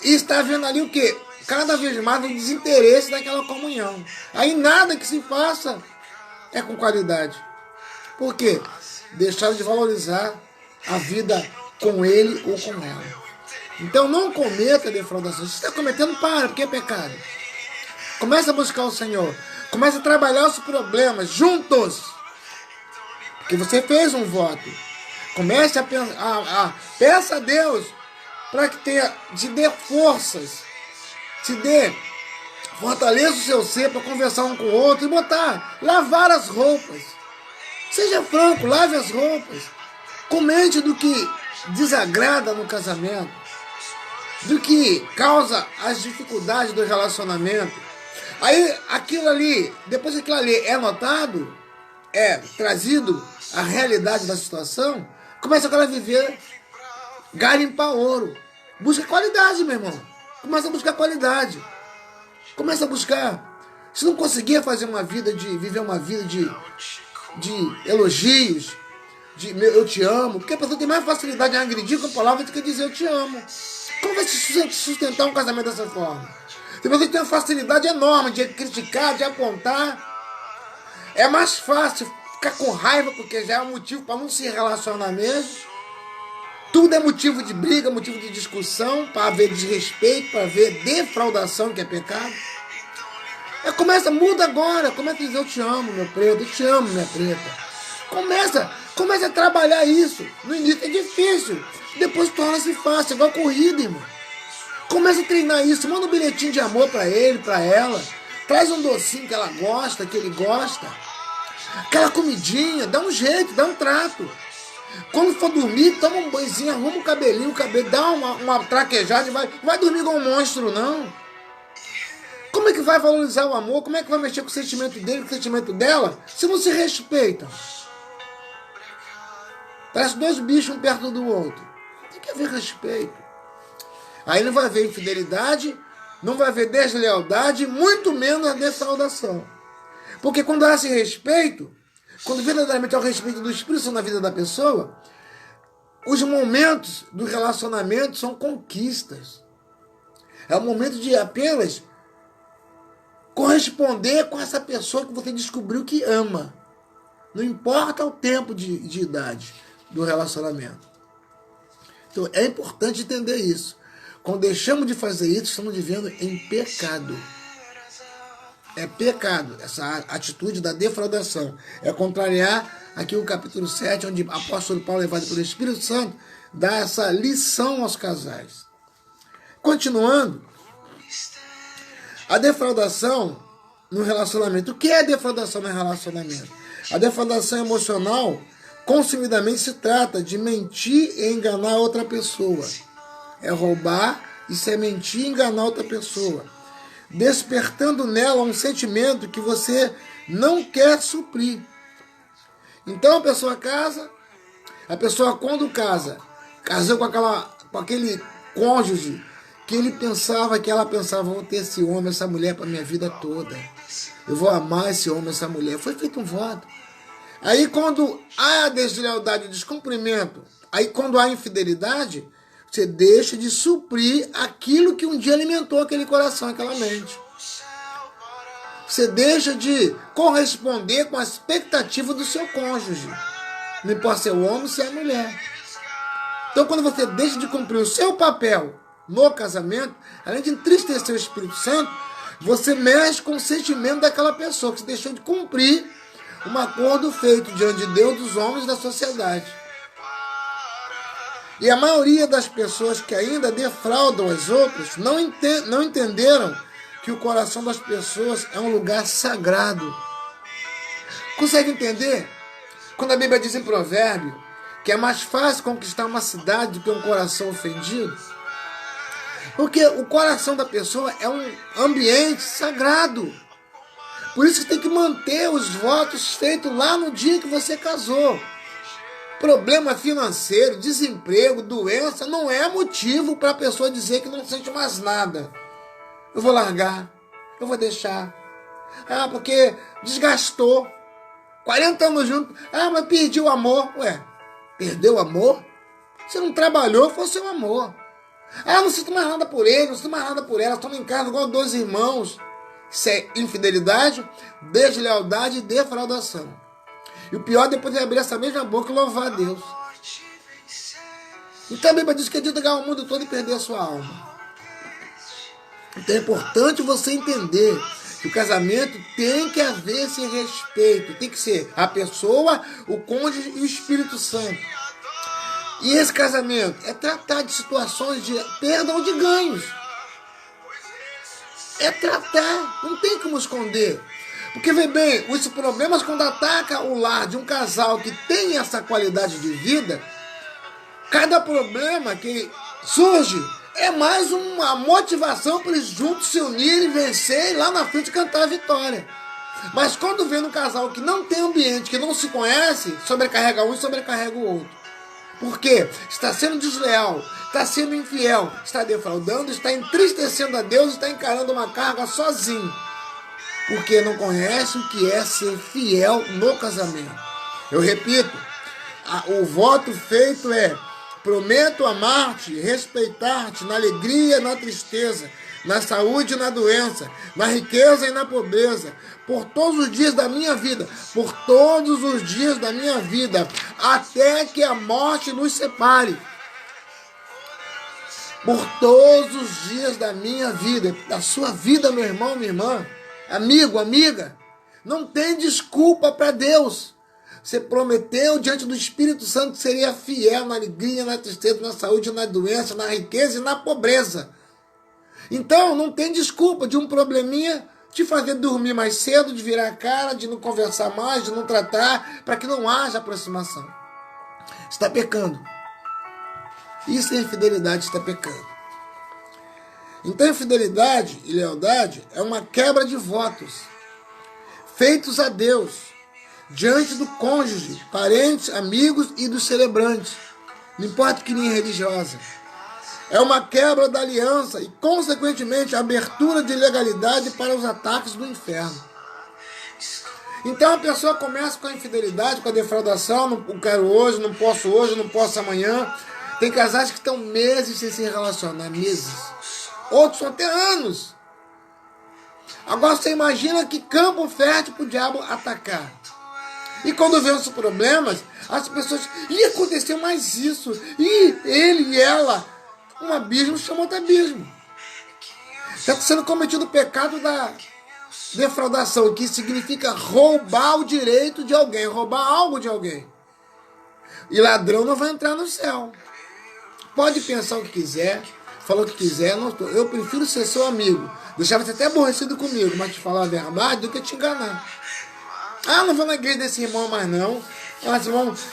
E está vendo ali o quê? Cada vez mais o desinteresse daquela comunhão. Aí nada que se faça é com qualidade. Por quê? Deixaram de valorizar a vida com ele ou com ela. Então não cometa defraudação. Se você está cometendo, para, porque é pecado. Comece a buscar o Senhor. Comece a trabalhar os problemas juntos. Porque você fez um voto. Comece peça a Deus para que te dê forças. Te dê fortaleça o seu ser para conversar um com o outro e lavar as roupas. Seja franco, lave as roupas. Comente do que desagrada no casamento, do que causa as dificuldades do relacionamento. Aí aquilo ali, depois que aquilo ali é notado, é trazido à realidade da situação, começa a viver, garimpar ouro. Busca qualidade, meu irmão. Começa a buscar qualidade. Começa a buscar. Se não conseguir viver uma vida de elogios, de eu te amo, porque a pessoa tem mais facilidade em agredir com a palavra do que dizer eu te amo. Como vai se sustentar um casamento dessa forma? Tem pessoa que tem uma facilidade enorme de criticar, de apontar. É mais fácil ficar com raiva, porque já é um motivo para não se relacionar mesmo. Tudo é motivo de briga, motivo de discussão, para haver desrespeito, para haver defraudação, que é pecado. Muda agora, começa a dizer eu te amo, meu preto, eu te amo, minha preta. Começa a trabalhar isso. No início é difícil, depois torna-se fácil, igual corrida, irmão. Começa a treinar isso, manda um bilhetinho de amor para ele, para ela. Traz um docinho que ela gosta, que ele gosta. Aquela comidinha, dá um jeito, dá um trato. Quando for dormir, toma um banhozinho, arruma o cabelo, dá uma traquejada e vai dormir igual um monstro, não. Como é que vai valorizar o amor? Como é que vai mexer com o sentimento dele, com o sentimento dela, se não se respeitam? Parece dois bichos um perto do outro. Tem que haver respeito. Aí não vai haver infidelidade, não vai haver deslealdade, muito menos a defraudação. Porque quando há esse respeito, quando verdadeiramente há o respeito do Espírito Santo na vida da pessoa, os momentos do relacionamento são conquistas. É o momento de apenas corresponder com essa pessoa que você descobriu que ama. Não importa o tempo de idade do relacionamento. Então é importante entender isso. Quando deixamos de fazer isso, estamos vivendo em pecado. é pecado, essa atitude da defraudação. É contrariar aqui o capítulo 7, onde o apóstolo Paulo, levado pelo Espírito Santo, dá essa lição aos casais. Continuando, a defraudação no relacionamento. O que é defraudação no relacionamento? A defraudação emocional, consumidamente, se trata de mentir e enganar outra pessoa. É roubar, isso é mentir e enganar outra pessoa, despertando nela um sentimento que você não quer suprir. Então a pessoa casa, a pessoa quando casa, casou com aquele cônjuge que ela pensava, vou ter esse homem, essa mulher para minha vida toda. Eu vou amar esse homem, essa mulher. Foi feito um voto. Aí quando há a deslealdade, o descumprimento, aí quando há infidelidade, você deixa de suprir aquilo que um dia alimentou aquele coração, aquela mente. Você deixa de corresponder com a expectativa do seu cônjuge. Não importa se é o homem ou se é a mulher. Então, quando você deixa de cumprir o seu papel no casamento, além de entristecer o Espírito Santo, você mexe com o sentimento daquela pessoa, que você deixou de cumprir um acordo feito diante de Deus, dos homens e da sociedade. E a maioria das pessoas que ainda defraudam as outras não entenderam que o coração das pessoas é um lugar sagrado. Consegue entender? Quando a Bíblia diz em Provérbio que é mais fácil conquistar uma cidade do que um coração ofendido, porque o coração da pessoa é um ambiente sagrado. Por isso você tem que manter os votos feitos lá no dia que você casou. Problema financeiro, desemprego, doença, não é motivo para a pessoa dizer que não sente mais nada. Eu vou largar, eu vou deixar. Ah, porque desgastou. 40 anos juntos. Ah, mas perdi o amor. Ué, perdeu o amor? Você não trabalhou, foi o seu amor. Ah, não sinto mais nada por ele, não sinto mais nada por ela. Estamos em casa igual 2 irmãos. Isso é infidelidade, deslealdade e defraudação. E o pior é depois de abrir essa mesma boca e louvar a Deus. Então a Bíblia diz que adianta ganhar o mundo todo e perder a sua alma. Então é importante você entender que o casamento tem que haver esse respeito. Tem que ser a pessoa, o cônjuge e o Espírito Santo. E esse casamento é tratar de situações de perda ou de ganhos. É tratar, não tem como esconder. Porque, vê bem, os problemas quando ataca o lar de um casal que tem essa qualidade de vida, cada problema que surge é mais uma motivação para eles juntos se unirem, vencer e lá na frente cantar a vitória. Mas quando vem um casal que não tem ambiente, que não se conhece, sobrecarrega um e sobrecarrega o outro. Por quê? Está sendo desleal, está sendo infiel, está defraudando, está entristecendo a Deus, está encarando uma carga sozinho. Porque não conhece o que é ser fiel no casamento. Eu repito, o voto feito é: prometo amar-te, respeitar-te na alegria e na tristeza, na saúde e na doença, na riqueza e na pobreza, por todos os dias da minha vida, por todos os dias da minha vida, até que a morte nos separe. Por todos os dias da minha vida, da sua vida, meu irmão, minha irmã, amigo, amiga, não tem desculpa para Deus. Você prometeu diante do Espírito Santo que seria fiel na alegria, na tristeza, na saúde, na doença, na riqueza e na pobreza. Então, não tem desculpa de um probleminha te fazer dormir mais cedo, de virar a cara, de não conversar mais, de não tratar, para que não haja aproximação. Você está pecando. Isso é infidelidade, está pecando. Então, infidelidade e lealdade é uma quebra de votos feitos a Deus, diante do cônjuge, parentes, amigos e dos celebrantes, não importa que linha religiosa. É uma quebra da aliança e, consequentemente, a abertura de ilegalidade para os ataques do inferno. Então a pessoa começa com a infidelidade, com a defraudação, não quero hoje, não posso amanhã. Tem casais que estão meses sem se relacionar, meses. Outros são até anos. Agora você imagina que campo fértil para o diabo atacar. E quando vem os problemas, as pessoas... Ih, aconteceu mais isso. Ih, ele e ela. Um abismo chama outro abismo. Está sendo cometido o pecado da defraudação, que significa roubar o direito de alguém, roubar algo de alguém. E ladrão não vai entrar no céu. Pode pensar o que quiser, falar o que quiser, eu prefiro ser seu amigo, deixar você até aborrecido comigo, mas te falar a verdade do que te enganar. Não vou na igreja desse irmão mais não.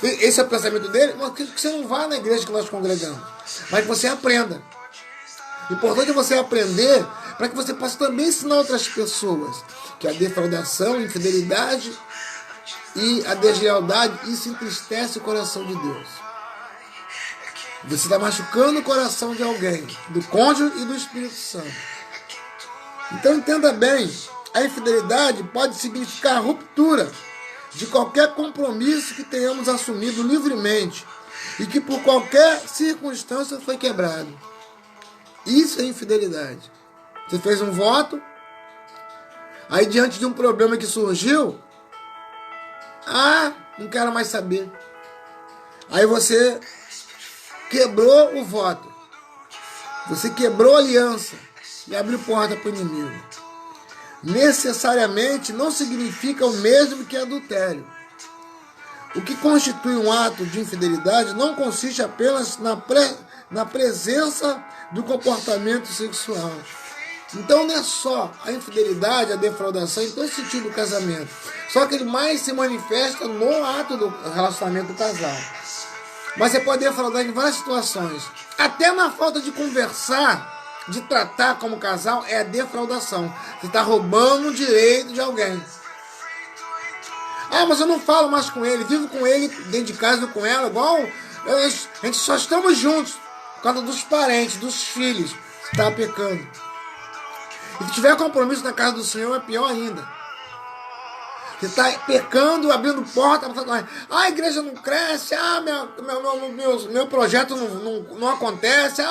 Esse é o pensamento dele, mas que você não vá na igreja que nós congregamos, mas que você aprenda. Importante é você aprender para que você possa também ensinar outras pessoas que a defraudação, a infidelidade e a deslealdade, isso entristece o coração de Deus. Você está machucando o coração de alguém, do cônjuge e do Espírito Santo. Então entenda bem, a infidelidade pode significar a ruptura de qualquer compromisso que tenhamos assumido livremente e que por qualquer circunstância foi quebrado. Isso é infidelidade. Você fez um voto, aí diante de um problema que surgiu, não quero mais saber. Aí você quebrou o voto, você quebrou a aliança e abriu porta para o inimigo. Necessariamente não significa o mesmo que adultério. O que constitui um ato de infidelidade não consiste apenas na presença do comportamento sexual. Então não é só a infidelidade, a defraudação, em todo sentido do casamento. Só que ele mais se manifesta no ato do relacionamento do casal. Mas você pode defraudar em várias situações. Até na falta de conversar, de tratar como casal, é a defraudação. Você está roubando o direito de alguém. Mas eu não falo mais com ele, vivo com ele dentro de casa, com ela, igual a gente só estamos juntos por causa dos parentes, dos filhos. Você está pecando. E se tiver compromisso na casa do Senhor, é pior ainda. Você está pecando, abrindo porta. A igreja não cresce. Meu projeto não acontece.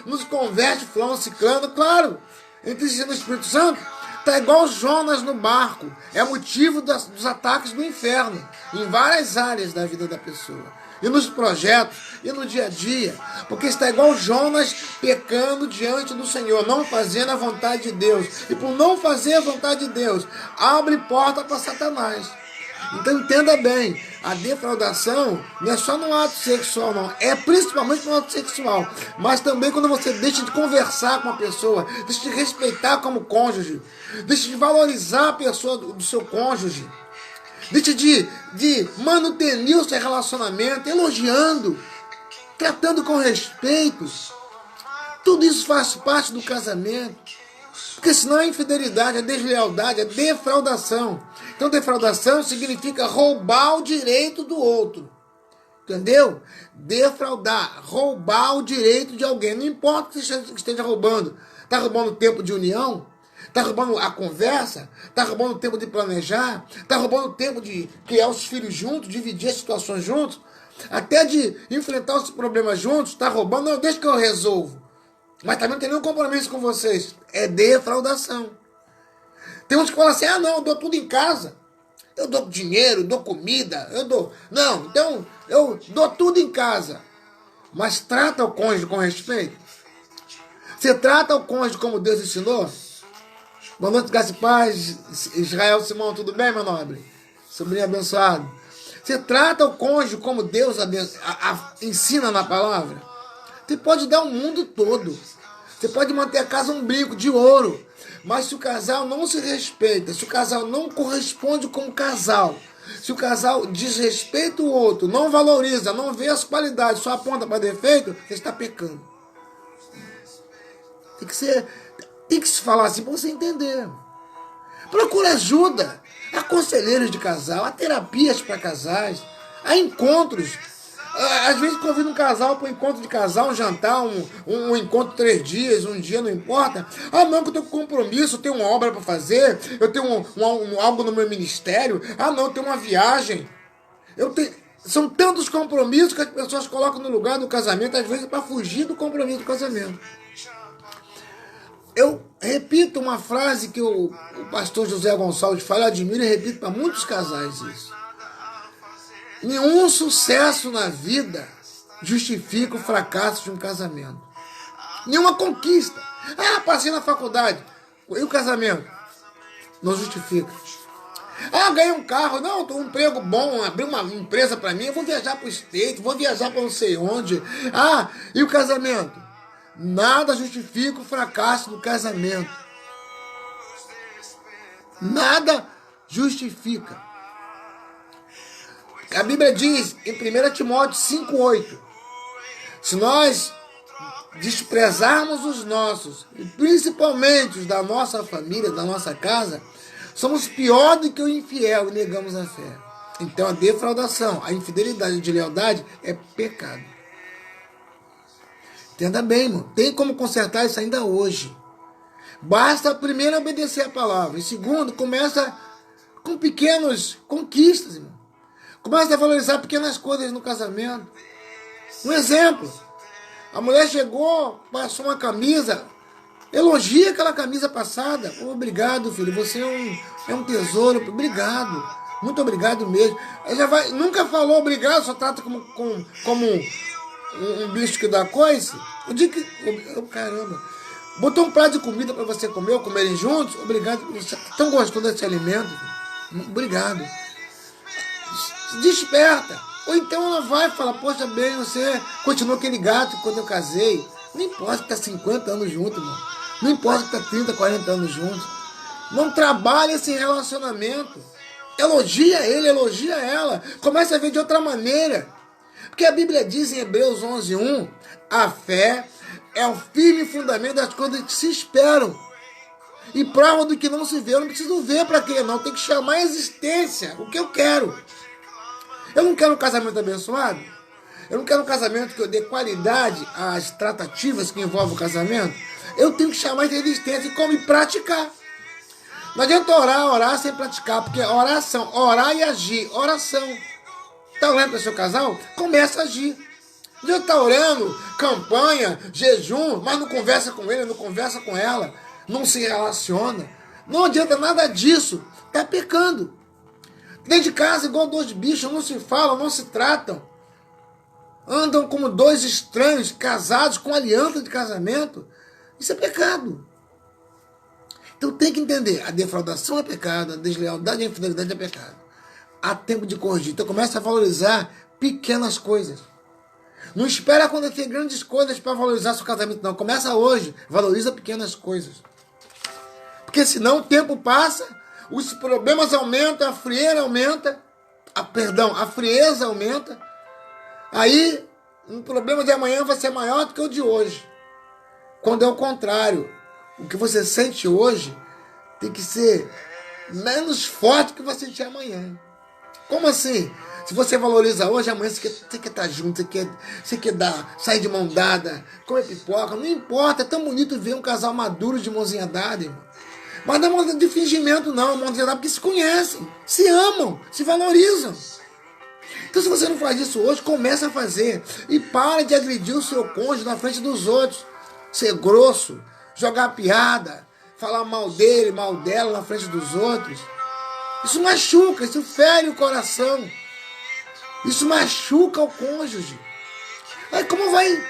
Não se converte, fulano, ciclano. Claro, entre si no Espírito Santo, está igual Jonas no barco. É motivo dos ataques do inferno em várias áreas da vida da pessoa. E nos projetos, e no dia a dia. Porque está igual Jonas pecando diante do Senhor, não fazendo a vontade de Deus. E por não fazer a vontade de Deus, abre porta para Satanás. Então entenda bem, a defraudação não é só no ato sexual, não. É principalmente no ato sexual. Mas também quando você deixa de conversar com a pessoa, deixa de respeitar como cônjuge, deixa de valorizar a pessoa do seu cônjuge. Deixa de manutenir o seu relacionamento, elogiando, tratando com respeito. Tudo isso faz parte do casamento. Porque senão é infidelidade, é deslealdade, é defraudação. Então defraudação significa roubar o direito do outro. Entendeu? Defraudar, roubar o direito de alguém. Não importa que você esteja roubando. Está roubando tempo de união? Está roubando a conversa? Está roubando o tempo de planejar? Está roubando o tempo de criar os filhos juntos, dividir as situações juntos? Até de enfrentar os problemas juntos? Está roubando? Não, deixa que eu resolvo. Mas também não tem nenhum compromisso com vocês. É defraudação. Tem uns que falam assim, não, eu dou tudo em casa. Eu dou dinheiro, eu dou comida, eu dou... Não, então eu dou tudo em casa. Mas trata o cônjuge com respeito? Você trata o cônjuge como Deus ensinou? Boa noite, graça e paz. Israel Simão, tudo bem, meu nobre? Sobrinho abençoado. Você trata o cônjuge como Deus ensina na palavra? Você pode dar o mundo todo. Você pode manter a casa um brinco de ouro. Mas se o casal não se respeita, se o casal não corresponde como casal, se o casal desrespeita o outro, não valoriza, não vê as qualidades, só aponta para defeito, você está pecando. Tem que se falar assim para você entender. Procura ajuda. Há conselheiros de casal, há terapias para casais, há encontros. Às vezes convido um casal para um encontro de casal, um jantar, um encontro 3 dias, um dia, não importa. Não, que eu tenho compromisso, eu tenho uma obra para fazer, eu tenho algo no meu ministério. Não, eu tenho uma viagem. São tantos compromissos que as pessoas colocam no lugar do casamento, às vezes para fugir do compromisso do casamento. Eu repito uma frase que o pastor José Gonçalves fala, eu admiro e repito para muitos casais isso. Nenhum sucesso na vida justifica o fracasso de um casamento. Nenhuma conquista. Passei na faculdade. E o casamento? Não justifica. Ah, ganhei um carro, não, tô um emprego bom, abri uma empresa para mim, eu vou viajar para o States, vou viajar para não sei onde. Ah, e o casamento? Nada justifica o fracasso do casamento. Nada justifica. A Bíblia diz em 1 Timóteo 5,8: se nós desprezarmos os nossos, e principalmente os da nossa família, da nossa casa, somos pior do que o infiel e negamos a fé. Então a defraudação, a infidelidade e a deslealdade é pecado. Entenda bem, irmão. Tem como consertar isso ainda hoje. Basta primeiro obedecer a palavra. E segundo, começa com pequenas conquistas, irmão. Começa a valorizar pequenas coisas no casamento. Um exemplo. A mulher chegou, passou uma camisa, elogia aquela camisa passada. Obrigado, filho, você é um tesouro. Obrigado, muito obrigado mesmo. Nunca falou obrigado, só trata como um bicho que dá coice. O dia que... caramba. Botou um prato de comida para você comer, ou comerem juntos. Obrigado, você é tão gostoso desse alimento. Obrigado. Desperta. Ou então ela vai falar, poxa bem, você continuou aquele gato quando eu casei. Não importa que tá 50 anos junto, irmão. Não importa que tá 30, 40 anos junto. Não trabalha esse relacionamento. Elogia ele, elogia ela. Começa a ver de outra maneira. Porque a Bíblia diz em Hebreus 11:1, a fé é o firme fundamento das coisas que se esperam. E prova do que não se vê. Eu não preciso ver para quê, não. Tem que chamar a existência. O que eu quero. Eu não quero um casamento abençoado. Eu não quero um casamento que eu dê qualidade às tratativas que envolvem o casamento. Eu tenho que chamar de existência e como praticar. Não adianta orar sem praticar, porque oração, orar e agir, oração. Está orando para o seu casal? Começa a agir. Não adianta estar orando, campanha, jejum, mas não conversa com ele, não conversa com ela, não se relaciona. Não adianta nada disso. Está pecando. Dentro de casa, igual dois bichos, não se falam, não se tratam. Andam como dois estranhos, casados com aliança de casamento. Isso é pecado. Então tem que entender, a defraudação é pecado, a deslealdade e a infidelidade é pecado. Há tempo de corrigir. Então começa a valorizar pequenas coisas. Não espera acontecer grandes coisas para valorizar seu casamento, não. Começa hoje, valoriza pequenas coisas. Porque senão o tempo passa, os problemas aumentam, a frieza aumenta, a frieza aumenta. Aí, o problema de amanhã vai ser maior do que o de hoje. Quando é o contrário, o que você sente hoje tem que ser menos forte do que você sentir amanhã. Como assim? Se você valoriza hoje, amanhã você quer estar junto, você quer sair de mão dada, comer pipoca, não importa, é tão bonito ver um casal maduro de mãozinha dada, irmão. Mas não é de fingimento, não, mãozinha dada, porque se conhecem, se amam, se valorizam. Então, se você não faz isso hoje, começa a fazer. E para de agredir o seu cônjuge na frente dos outros. Ser grosso, jogar piada, falar mal dele, mal dela na frente dos outros. Isso machuca, isso fere o coração. Isso machuca o cônjuge. Aí como vai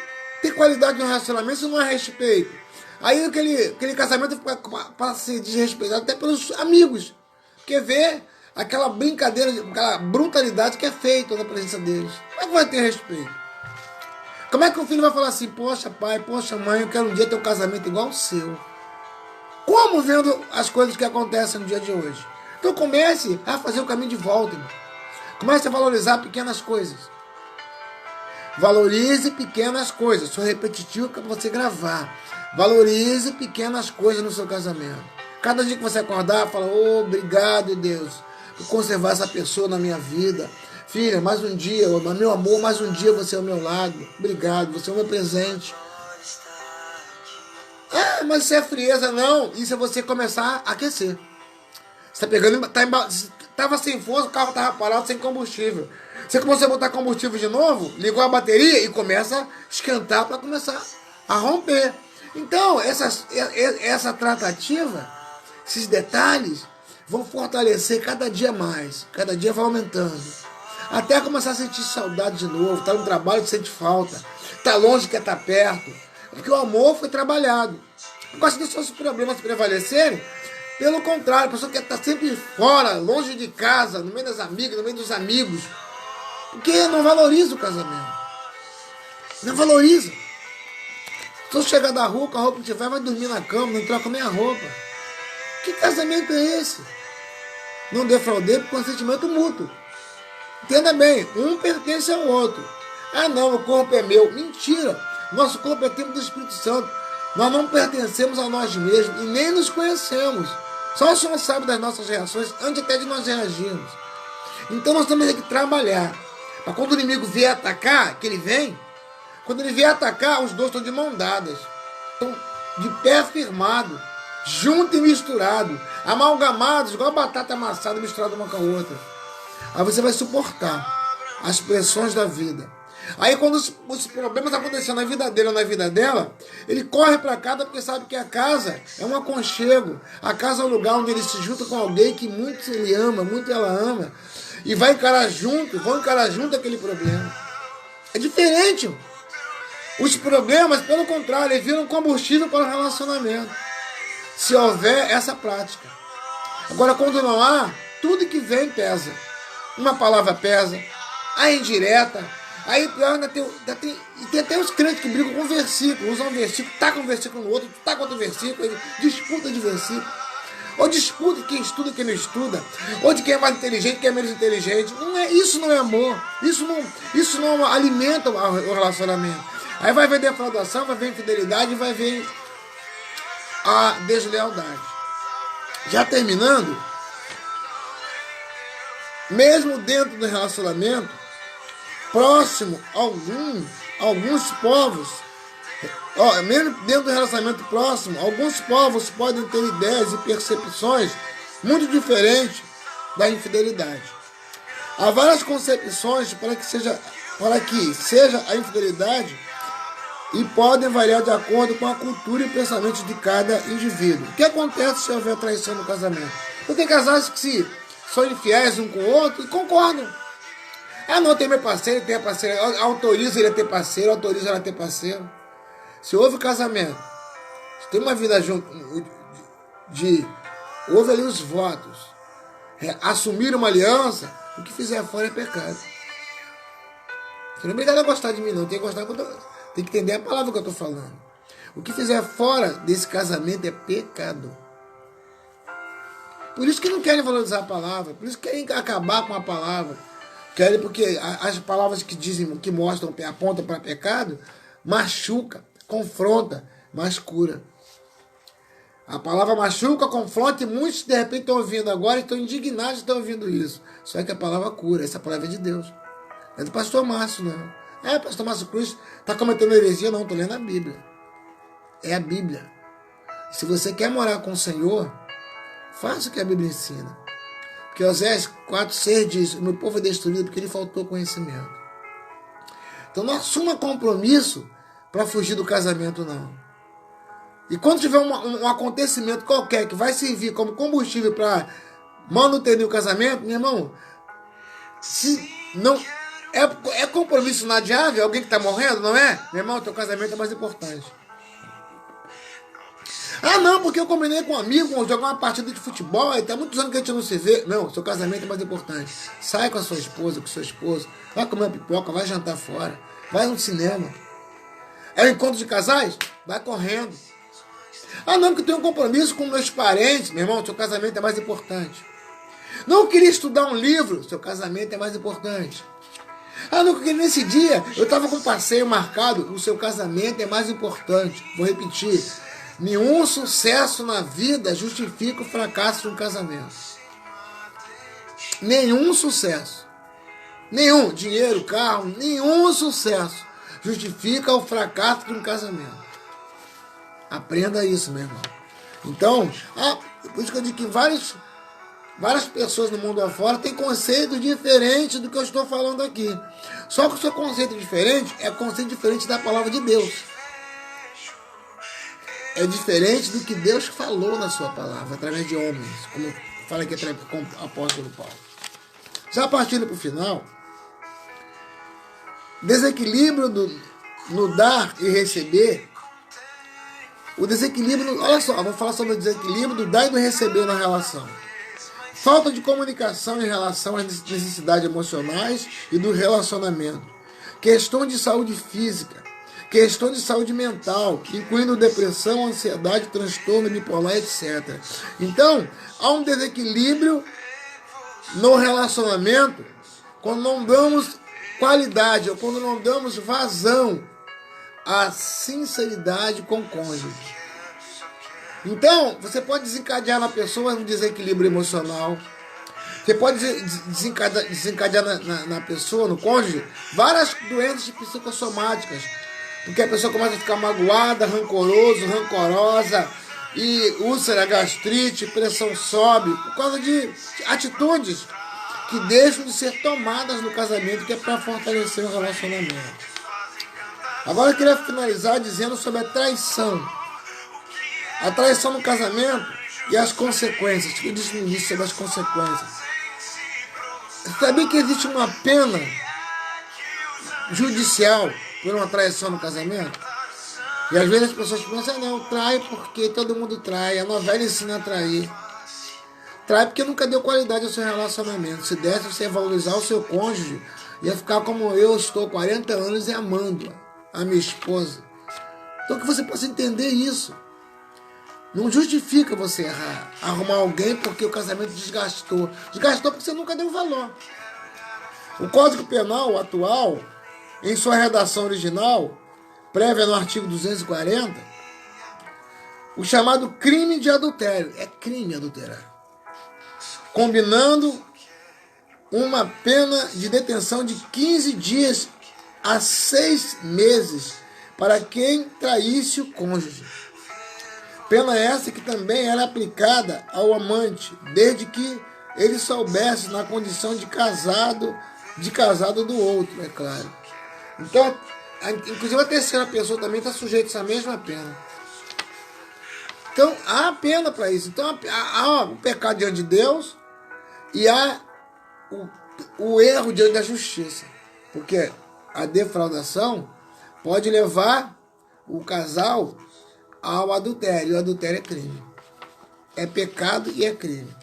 ter qualidade no relacionamento se não há respeito? Aí aquele casamento passa a ser desrespeitado até pelos amigos. Porque vê aquela brincadeira, aquela brutalidade que é feita na presença deles. Como é que vai ter respeito? Como é que o filho vai falar assim, poxa pai, poxa mãe, eu quero um dia ter um casamento igual ao seu? Como vendo as coisas que acontecem no dia de hoje? Então comece a fazer o caminho de volta, irmão. Comece a valorizar pequenas coisas. Valorize pequenas coisas. Sou repetitivo para você gravar. Valorize pequenas coisas no seu casamento. Cada dia que você acordar, fala, obrigado, Deus, por conservar essa pessoa na minha vida. Filha, mais um dia, meu amor, mais um dia você é ao meu lado. Obrigado, você é o meu presente. Ah, mas isso é frieza. Não, isso é você começar a aquecer. Você tá pegando, tava sem força, o carro tava parado, sem combustível. Você começou a botar combustível de novo, ligou a bateria e começa a esquentar para começar a romper. Então, essa tratativa, esses detalhes, vão fortalecer cada dia mais. Cada dia vai aumentando. Até começar a sentir saudade de novo. Tá no trabalho, sente falta. Tá longe, quer estar perto. Porque o amor foi trabalhado. Agora, se os seus problemas prevalecerem, Pelo contrário, a pessoa quer estar sempre fora, longe de casa, no meio das amigas, no meio dos amigos. Porque não valoriza o casamento. Não valoriza. Se eu chegar da rua, com a roupa que tiver, vai dormir na cama, não troca nem a roupa. Que casamento é esse? Não defraudei por consentimento mútuo. Entenda bem, um pertence ao outro. Ah não, o corpo é meu. Mentira. Nosso corpo é templo do Espírito Santo. Nós não pertencemos a nós mesmos e nem nos conhecemos. Só o Senhor sabe das nossas reações antes até de nós reagirmos. Então nós temos que trabalhar. Para quando o inimigo vier atacar, que ele vem, quando ele vier atacar, os dois estão de mão dadas. Estão de pé firmado, junto e misturado, amalgamados, igual a batata amassada misturada uma com a outra. Aí você vai suportar as pressões da vida. Aí quando os problemas acontecem na vida dele ou na vida dela, ele corre para casa porque sabe que a casa é um aconchego. A casa é um lugar onde ele se junta com alguém que muito ele ama, muito ela ama. E vai encarar junto, vão encarar junto aquele problema. É diferente. Os problemas, pelo contrário, eles viram combustível para o relacionamento. Se houver essa prática. Agora, quando não há, tudo que vem pesa. Uma palavra pesa, a indireta. Aí ainda tem até os crentes que brigam com versículo, usam um versículo, tacam um versículo no outro, tacam outro versículo, disputa de versículo. Ou disputa quem estuda e quem não estuda, ou de quem é mais inteligente, quem é menos inteligente. Isso não é amor, isso não alimenta o relacionamento. Aí vai ver defraudação, vai ver infidelidade, vai ver a deslealdade. Já terminando, mesmo dentro do relacionamento, próximo a alguns povos, mesmo dentro do relacionamento próximo, alguns povos podem ter ideias e percepções muito diferentes da infidelidade. Há várias concepções para que seja a infidelidade e podem variar de acordo com a cultura e pensamentos de cada indivíduo. O que acontece se houver traição no casamento? Porque tem casais que são infiéis um com o outro e concordam. Ah, não, tem meu parceiro, tem a parceira. Autoriza ele a ter parceiro, autoriza ela a ter parceiro. Se houve casamento, se tem uma vida junto, houve ali os votos, assumir uma aliança, o que fizer fora é pecado. Você não é obrigado a gostar de mim, não. Tem que entender a palavra que eu estou falando. O que fizer fora desse casamento é pecado. Por isso que não querem valorizar a palavra, por isso que querem acabar com a palavra. Querem porque as palavras que dizem, que mostram, apontam para pecado, machuca, confronta, mas cura. A palavra machuca, confronta, e muitos de repente estão ouvindo agora e estão indignados de estar ouvindo isso. Só que a palavra cura, essa palavra é de Deus. Não é do pastor Márcio, não. Pastor Márcio Cruz está cometendo heresia? Não, estou lendo a Bíblia. É a Bíblia. Se você quer morar com o Senhor, faça o que a Bíblia ensina. Porque Oséias 4,6 diz: o meu povo é destruído porque lhe faltou conhecimento. Então não assuma compromisso para fugir do casamento, não. E quando tiver um acontecimento qualquer que vai servir como combustível para manuter o casamento, meu irmão, se não é compromisso inadiável, alguém que está morrendo, não é? Meu irmão, teu casamento é mais importante. Ah, não, porque eu combinei com um amigo, vamos jogar uma partida de futebol, aí tá muitos anos que a gente não se vê. Não, seu casamento é mais importante. Sai com a sua esposa, com o seu esposo, vai comer uma pipoca, vai jantar fora, vai no cinema. É um encontro de casais? Vai correndo. Ah, não, porque eu tenho um compromisso com meus parentes. Meu irmão, seu casamento é mais importante. Não queria estudar um livro, seu casamento é mais importante. Ah, não, porque nesse dia eu estava com um passeio marcado, o seu casamento é mais importante. Vou repetir. Nenhum sucesso na vida justifica o fracasso de um casamento. Nenhum sucesso. Nenhum. Dinheiro, carro, nenhum sucesso justifica o fracasso de um casamento. Aprenda isso, meu irmão. Então, por isso que eu digo que várias pessoas no mundo afora têm conceitos diferentes do que eu estou falando aqui. Só que o seu conceito diferente é conceito diferente da palavra de Deus. É diferente do que Deus falou na sua palavra, através de homens, como fala aqui com o apóstolo Paulo. Já partindo para o final, desequilíbrio no dar e receber O desequilíbrio, olha só, vamos falar sobre o desequilíbrio do dar e do receber na relação. Falta de comunicação em relação às necessidades emocionais e do relacionamento. Questão de saúde física. Questão de saúde mental, incluindo depressão, ansiedade, transtorno bipolar, etc. Então, há um desequilíbrio no relacionamento quando não damos qualidade ou quando não damos vazão à sinceridade com o cônjuge. Então, você pode desencadear na pessoa um desequilíbrio emocional. Você pode desencadear na pessoa, no cônjuge, várias doenças psicossomáticas. Porque a pessoa começa a ficar magoada, rancorosa, e úlcera, gastrite, pressão sobe, por causa de atitudes que deixam de ser tomadas no casamento, que é para fortalecer o relacionamento. Agora eu queria finalizar dizendo sobre a traição. A traição no casamento e as consequências. Eu disse no início sobre as consequências. Sabia que existe uma pena judicial por uma traição no casamento? E às vezes as pessoas pensam, não, trai porque todo mundo trai, a novela ensina a trair. Trai porque nunca deu qualidade ao seu relacionamento. Se desse você valorizar o seu cônjuge, ia ficar como eu estou 40 anos e amando a minha esposa. Então que você possa entender isso. Não justifica você errar, arrumar alguém porque o casamento desgastou. Desgastou porque você nunca deu valor. O Código Penal atual, em sua redação original, prévia no artigo 240, o chamado crime de adultério. É crime adulterar. Combinando uma pena de detenção de 15 dias a 6 meses para quem traísse o cônjuge. Pena essa que também era aplicada ao amante, desde que ele soubesse na condição de casado do outro, é claro. Então, inclusive a terceira pessoa também está sujeita a essa mesma pena. Então, há pena para isso. Então, há o pecado diante de Deus e há o erro diante da justiça. Porque a defraudação pode levar o casal ao adultério. O adultério é crime. É pecado e é crime.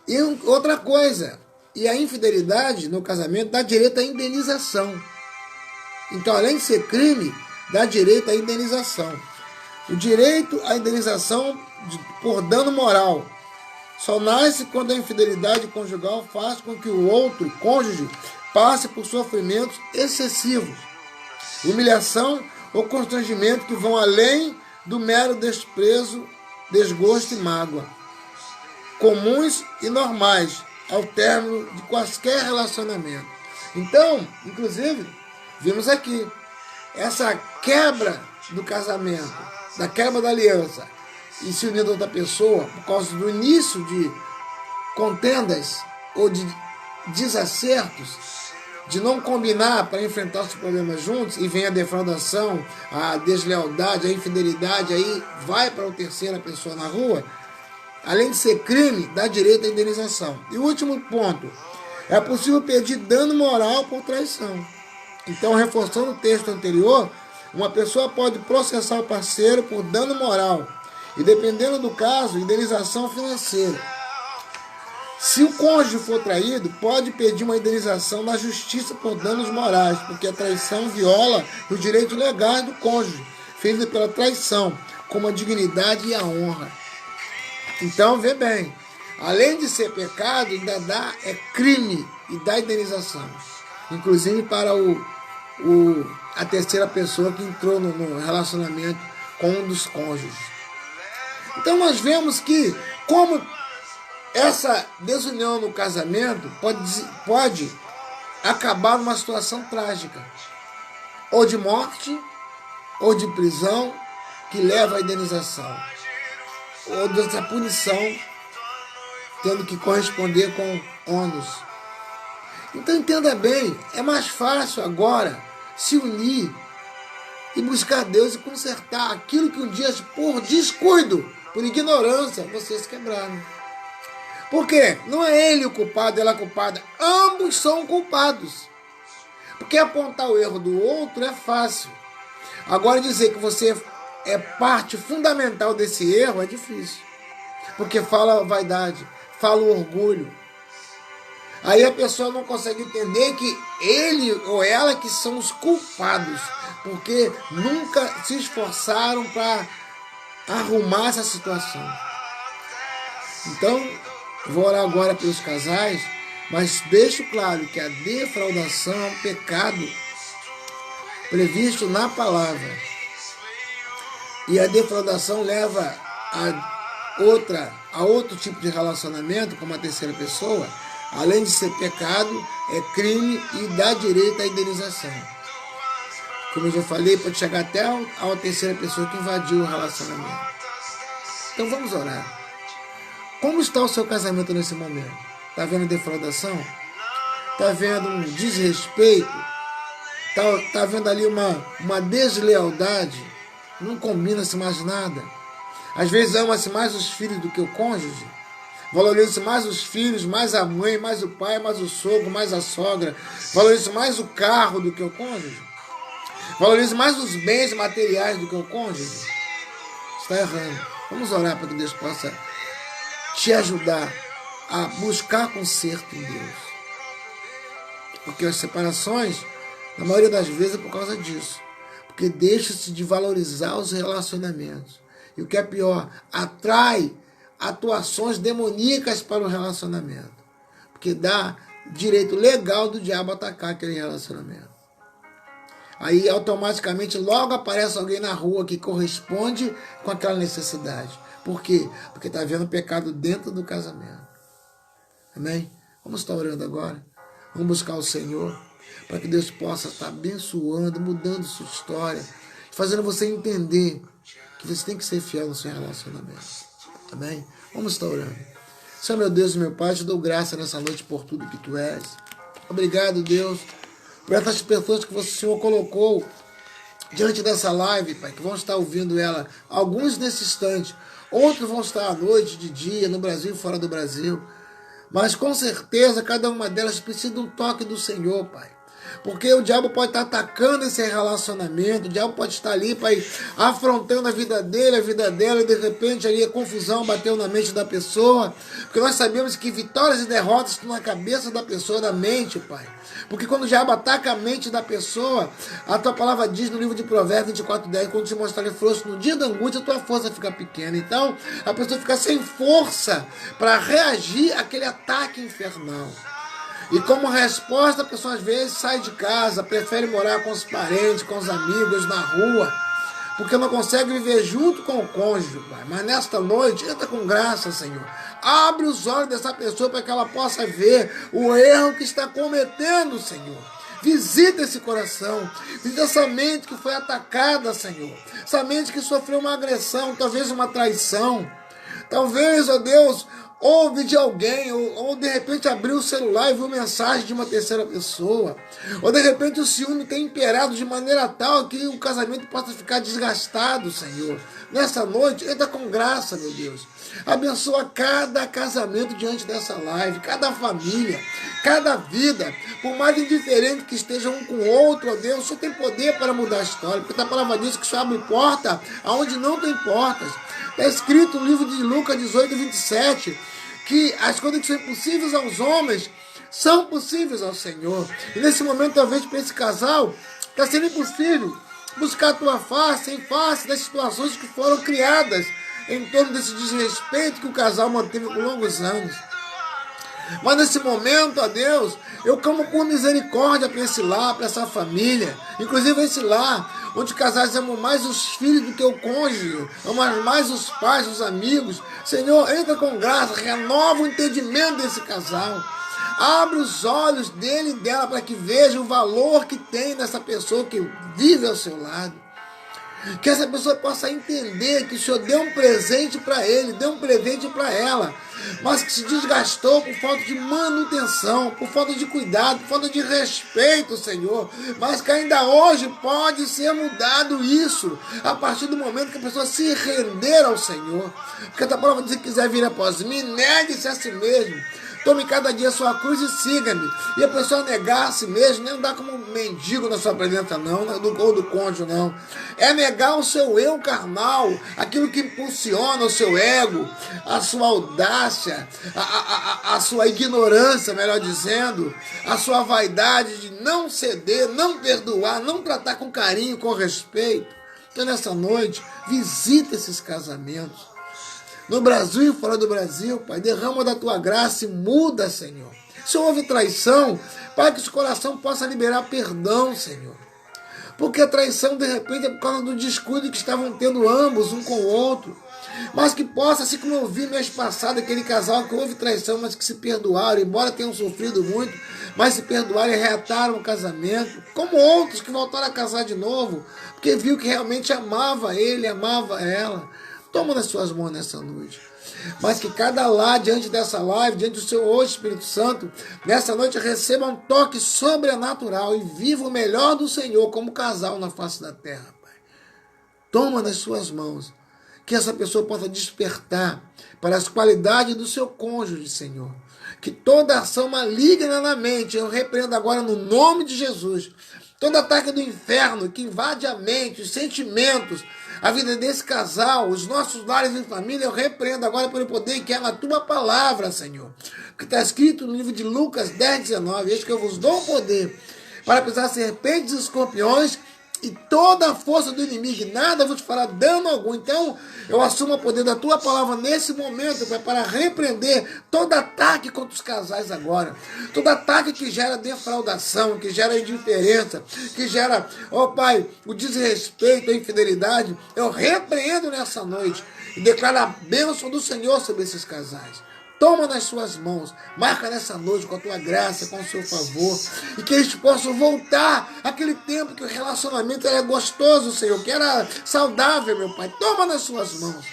E outra coisa, e a infidelidade no casamento dá direito à indenização. Então, além de ser crime, dá direito à indenização. O direito à indenização por dano moral só nasce quando a infidelidade conjugal faz com que o outro cônjuge passe por sofrimentos excessivos, humilhação ou constrangimento que vão além do mero desprezo, desgosto e mágoa, comuns e normais ao término de quaisquer relacionamento. Então, inclusive, vimos aqui essa quebra do casamento, da quebra da aliança, e se unindo a outra pessoa por causa do início de contendas ou de desacertos, de não combinar para enfrentar os problemas juntos, e vem a defraudação, a deslealdade, a infidelidade, aí vai para a terceira pessoa na rua, além de ser crime, dá direito à indenização. E o último ponto, é possível pedir dano moral por traição. Então, reforçando o texto anterior, uma pessoa pode processar o parceiro por dano moral e, dependendo do caso, indenização financeira. Se o cônjuge for traído, pode pedir uma indenização na justiça por danos morais, porque a traição viola os direitos legais do cônjuge, feita pela traição, como a dignidade e a honra. Então, vê bem, além de ser pecado, ainda é crime e dá indenização, inclusive para a terceira pessoa que entrou no relacionamento com um dos cônjuges. Então nós vemos que como essa desunião no casamento pode acabar numa situação trágica, ou de morte, ou de prisão, que leva à indenização, ou dessa punição, tendo que corresponder com ônus. Então entenda bem, é mais fácil agora se unir e buscar Deus e consertar aquilo que um dia, por descuido, por ignorância, vocês quebraram. Por quê? Não é ele o culpado, ela a culpada. Ambos são culpados. Porque apontar o erro do outro é fácil. Agora dizer que você é parte fundamental desse erro, é difícil. Porque fala a vaidade, fala o orgulho. Aí a pessoa não consegue entender que ele ou ela que são os culpados, porque nunca se esforçaram para arrumar essa situação. Então, vou orar agora pelos casais, mas deixo claro que a defraudação é um pecado previsto na palavra. E a defraudação leva a outro tipo de relacionamento, como a terceira pessoa. Além de ser pecado, é crime e dá direito à indenização. Como eu já falei, pode chegar até a terceira pessoa que invadiu o relacionamento. Então vamos orar. Como está o seu casamento nesse momento? Está vendo defraudação? Está vendo um desrespeito? Está vendo ali uma deslealdade? Não combina-se mais nada. Às vezes ama-se mais os filhos do que o cônjuge. Valoriza mais os filhos, mais a mãe, mais o pai, mais o sogro, mais a sogra. Valoriza mais o carro do que o cônjuge. Valoriza mais os bens materiais do que o cônjuge. Está errando. Vamos orar para que Deus possa te ajudar a buscar conserto em Deus. Porque as separações, na maioria das vezes, é por causa disso. Porque deixa-se de valorizar os relacionamentos. E o que é pior, atrai atuações demoníacas para o relacionamento. Porque dá direito legal do diabo atacar aquele relacionamento. Aí automaticamente logo aparece alguém na rua que corresponde com aquela necessidade. Por quê? Porque está havendo pecado dentro do casamento. Amém? Vamos estar orando agora. Vamos buscar o Senhor para que Deus possa estar abençoando, mudando sua história, fazendo você entender que você tem que ser fiel no seu relacionamento. Amém? Vamos estar orando. Senhor, meu Deus e meu Pai, te dou graça nessa noite por tudo que Tu és. Obrigado, Deus, por essas pessoas que o Senhor colocou diante dessa live, Pai, que vão estar ouvindo ela, alguns nesse instante, outros vão estar à noite, de dia, no Brasil e fora do Brasil. Mas com certeza cada uma delas precisa de um toque do Senhor, Pai. Porque o diabo pode estar atacando esse relacionamento, o diabo pode estar ali, Pai, afrontando a vida dele, a vida dela, e de repente ali a confusão bateu na mente da pessoa. Porque nós sabemos que vitórias e derrotas estão na cabeça da pessoa, da mente, Pai. Porque quando o diabo ataca a mente da pessoa, a Tua palavra diz no livro de Provérbios 24:10, quando te mostrar força no dia da angústia, a tua força fica pequena. Então, a pessoa fica sem força para reagir àquele ataque infernal. E como resposta, a pessoa às vezes sai de casa, prefere morar com os parentes, com os amigos, na rua, porque não consegue viver junto com o cônjuge, Pai. Mas nesta noite, entra com graça, Senhor. Abre os olhos dessa pessoa para que ela possa ver o erro que está cometendo, Senhor. Visita esse coração, visita essa mente que foi atacada, Senhor. Essa mente que sofreu uma agressão, talvez uma traição. Talvez, ó Deus, ouve de alguém, ou de repente abriu o celular e viu mensagem de uma terceira pessoa, ou de repente o ciúme tem imperado de maneira tal que o casamento possa ficar desgastado, Senhor. Nessa noite, entra com graça, meu Deus. Abençoa cada casamento diante dessa live, cada família, cada vida, por mais indiferente que esteja um com o outro, ó Deus, o Senhor tem poder para mudar a história, porque a palavra diz que o Senhor abre porta aonde não tem portas. Está escrito no livro de Lucas 18:27, que as coisas que são impossíveis aos homens são possíveis ao Senhor. E nesse momento, talvez para esse casal, está sendo impossível buscar a Tua face em face das situações que foram criadas em torno desse desrespeito que o casal manteve por longos anos. Mas nesse momento, ó Deus, eu clamo por misericórdia para esse lar, para essa família, inclusive esse lar, onde casais amam mais os filhos do que o cônjuge, amam mais os pais, os amigos. Senhor, entra com graça, renova o entendimento desse casal. Abre os olhos dele e dela para que veja o valor que tem nessa pessoa que vive ao seu lado. Que essa pessoa possa entender que o Senhor deu um presente para ele, deu um presente para ela, mas que se desgastou por falta de manutenção, por falta de cuidado, por falta de respeito, Senhor. Mas que ainda hoje pode ser mudado isso, a partir do momento que a pessoa se render ao Senhor. Porque a tua palavra diz que quiser vir após mim, negue-se a si mesmo. Tome cada dia a sua cruz e siga-me. E a pessoa negar a si mesmo, nem andar como um mendigo na sua presença, não, ou do cônjuge, não. É negar o seu eu carnal, aquilo que impulsiona o seu ego, a sua audácia, a sua ignorância, melhor dizendo, a sua vaidade de não ceder, não perdoar, não tratar com carinho, com respeito. Então, nessa noite, visita esses casamentos. No Brasil e fora do Brasil, Pai, derrama da tua graça e muda, Senhor. Se houve traição, Pai, que esse coração possa liberar perdão, Senhor. Porque a traição, de repente, é por causa do descuido que estavam tendo ambos, um com o outro. Mas que possa, assim como eu vi mês passado, aquele casal que houve traição, mas que se perdoaram, embora tenham sofrido muito, mas se perdoaram e reataram o casamento. Como outros que voltaram a casar de novo, porque viu que realmente amava ele, amava ela. Toma nas suas mãos nessa noite. Mas que cada lá, diante dessa live, diante do seu hoje, Espírito Santo, nessa noite receba um toque sobrenatural e viva o melhor do Senhor como casal na face da terra, Pai. Toma nas suas mãos. Que essa pessoa possa despertar para as qualidades do seu cônjuge, Senhor. Que toda ação maligna na mente, eu repreendo agora no nome de Jesus. Todo ataque do inferno que invade a mente, os sentimentos, a vida desse casal, os nossos lares em família, eu repreendo agora pelo poder que é na tua palavra, Senhor. Que está escrito no livro de Lucas 10:19, eis que eu vos dou o poder para pisar serpentes e escorpiões e toda a força do inimigo, e nada vos fará dano algum. Então, eu assumo o poder da tua palavra nesse momento, Pai, para repreender todo ataque contra os casais agora. Todo ataque que gera defraudação, que gera indiferença, que gera, ó Pai, o desrespeito, a infidelidade. Eu repreendo nessa noite e declaro a bênção do Senhor sobre esses casais. Toma nas suas mãos, marca nessa noite com a tua graça, com o seu favor, e que eles possam voltar àquele tempo que o relacionamento era gostoso, Senhor, que era saudável, meu Pai. Toma nas suas mãos,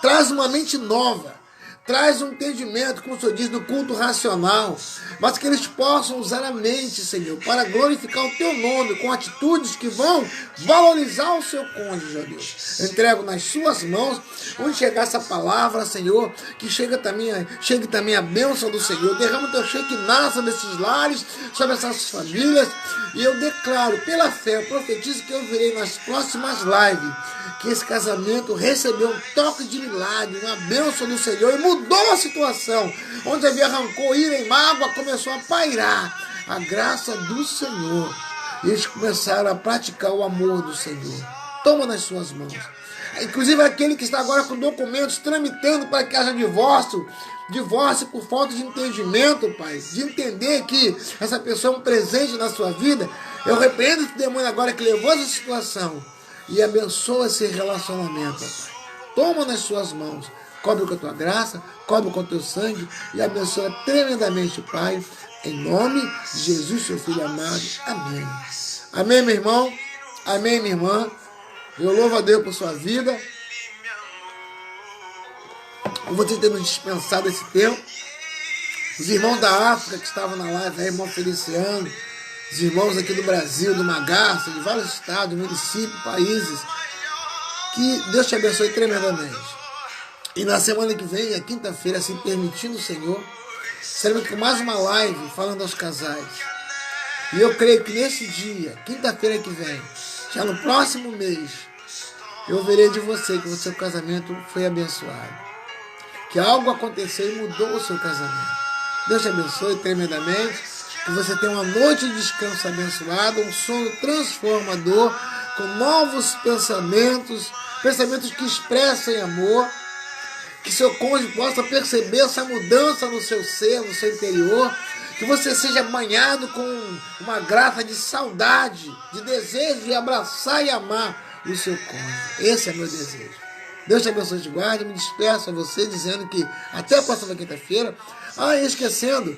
traz uma mente nova, traz um entendimento, como o Senhor diz, do culto racional, mas que eles possam usar a mente, Senhor, para glorificar o teu nome, com atitudes que vão valorizar o seu cônjuge, ó Deus. Eu entrego nas suas mãos, onde chegar essa palavra, Senhor, que chegue também a bênção do Senhor. Derrama o teu Shekinah nesses lares, sobre essas famílias, e eu declaro, pela fé, eu profetizo que eu virei nas próximas lives, que esse casamento recebeu um toque de milagre, uma bênção do Senhor, e mudou a situação. Onde havia rancor, ira e mágoa, começou a pairar a graça do Senhor. E eles começaram a praticar o amor do Senhor. Toma nas suas mãos. Inclusive aquele que está agora com documentos tramitando para que haja divórcio por falta de entendimento, Pai, de entender que essa pessoa é um presente na sua vida. Eu repreendo esse demônio agora que levou essa situação e abençoa esse relacionamento, Pai. Toma nas suas mãos, cobre com a tua graça, cobre com o teu sangue e abençoa tremendamente, Pai, em nome de Jesus, seu Filho amado. Amém. Amém, meu irmão. Amém, minha irmã. Eu louvo a Deus por sua vida. Por você ter nos dispensado esse tempo. Os irmãos da África que estavam na live, irmão Feliciano, os irmãos aqui do Brasil, do Magaça, de vários estados, municípios, países. Que Deus te abençoe tremendamente. E na semana que vem, a quinta-feira, assim permitindo o Senhor, estaremos com mais uma live falando aos casais. E eu creio que nesse dia, quinta-feira que vem, já no próximo mês, eu verei de você que o seu casamento foi abençoado. Que algo aconteceu e mudou o seu casamento. Deus te abençoe tremendamente. Que você tenha uma noite de descanso abençoada, um sono transformador, com novos pensamentos, pensamentos que expressem amor. Que seu cônjuge possa perceber essa mudança no seu ser, no seu interior. Que você seja banhado com uma graça de saudade, de desejo de abraçar e amar o seu cônjuge. Esse é meu desejo. Deus te abençoe e te guarde. Me despeço a você dizendo que até a próxima quinta-feira. E esquecendo,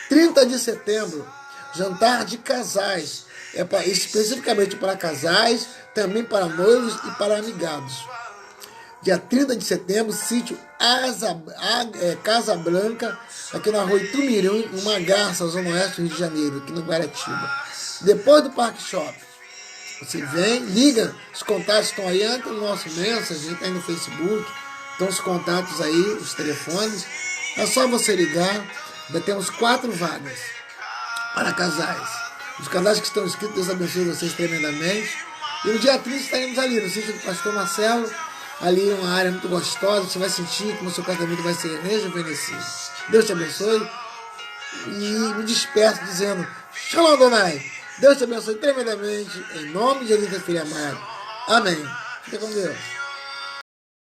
30 de setembro, jantar de casais. Especificamente para casais, também para noivos e para amigados. Dia 30 de setembro, sítio Casa Branca, aqui na rua Itumirim, em Magaça, Zona Oeste do Rio de Janeiro, aqui no Guaratiba. Depois do Parque Shopping, você vem, liga, os contatos estão aí, entra no nosso Messenger, a gente está aí no Facebook, estão os contatos aí, os telefones, É só você ligar, ainda temos 4 vagas para casais. Os casais que estão inscritos, Deus abençoe vocês tremendamente. E no dia 30 estaremos ali, no sítio do pastor Marcelo, ali uma área muito gostosa, você vai sentir como o seu casamento vai ser rejuvenescido. Deus te abençoe. E me despeço dizendo, Shalom Adonai. Deus te abençoe tremendamente, em nome de Jesus, filho amado. Amém. Fica com Deus.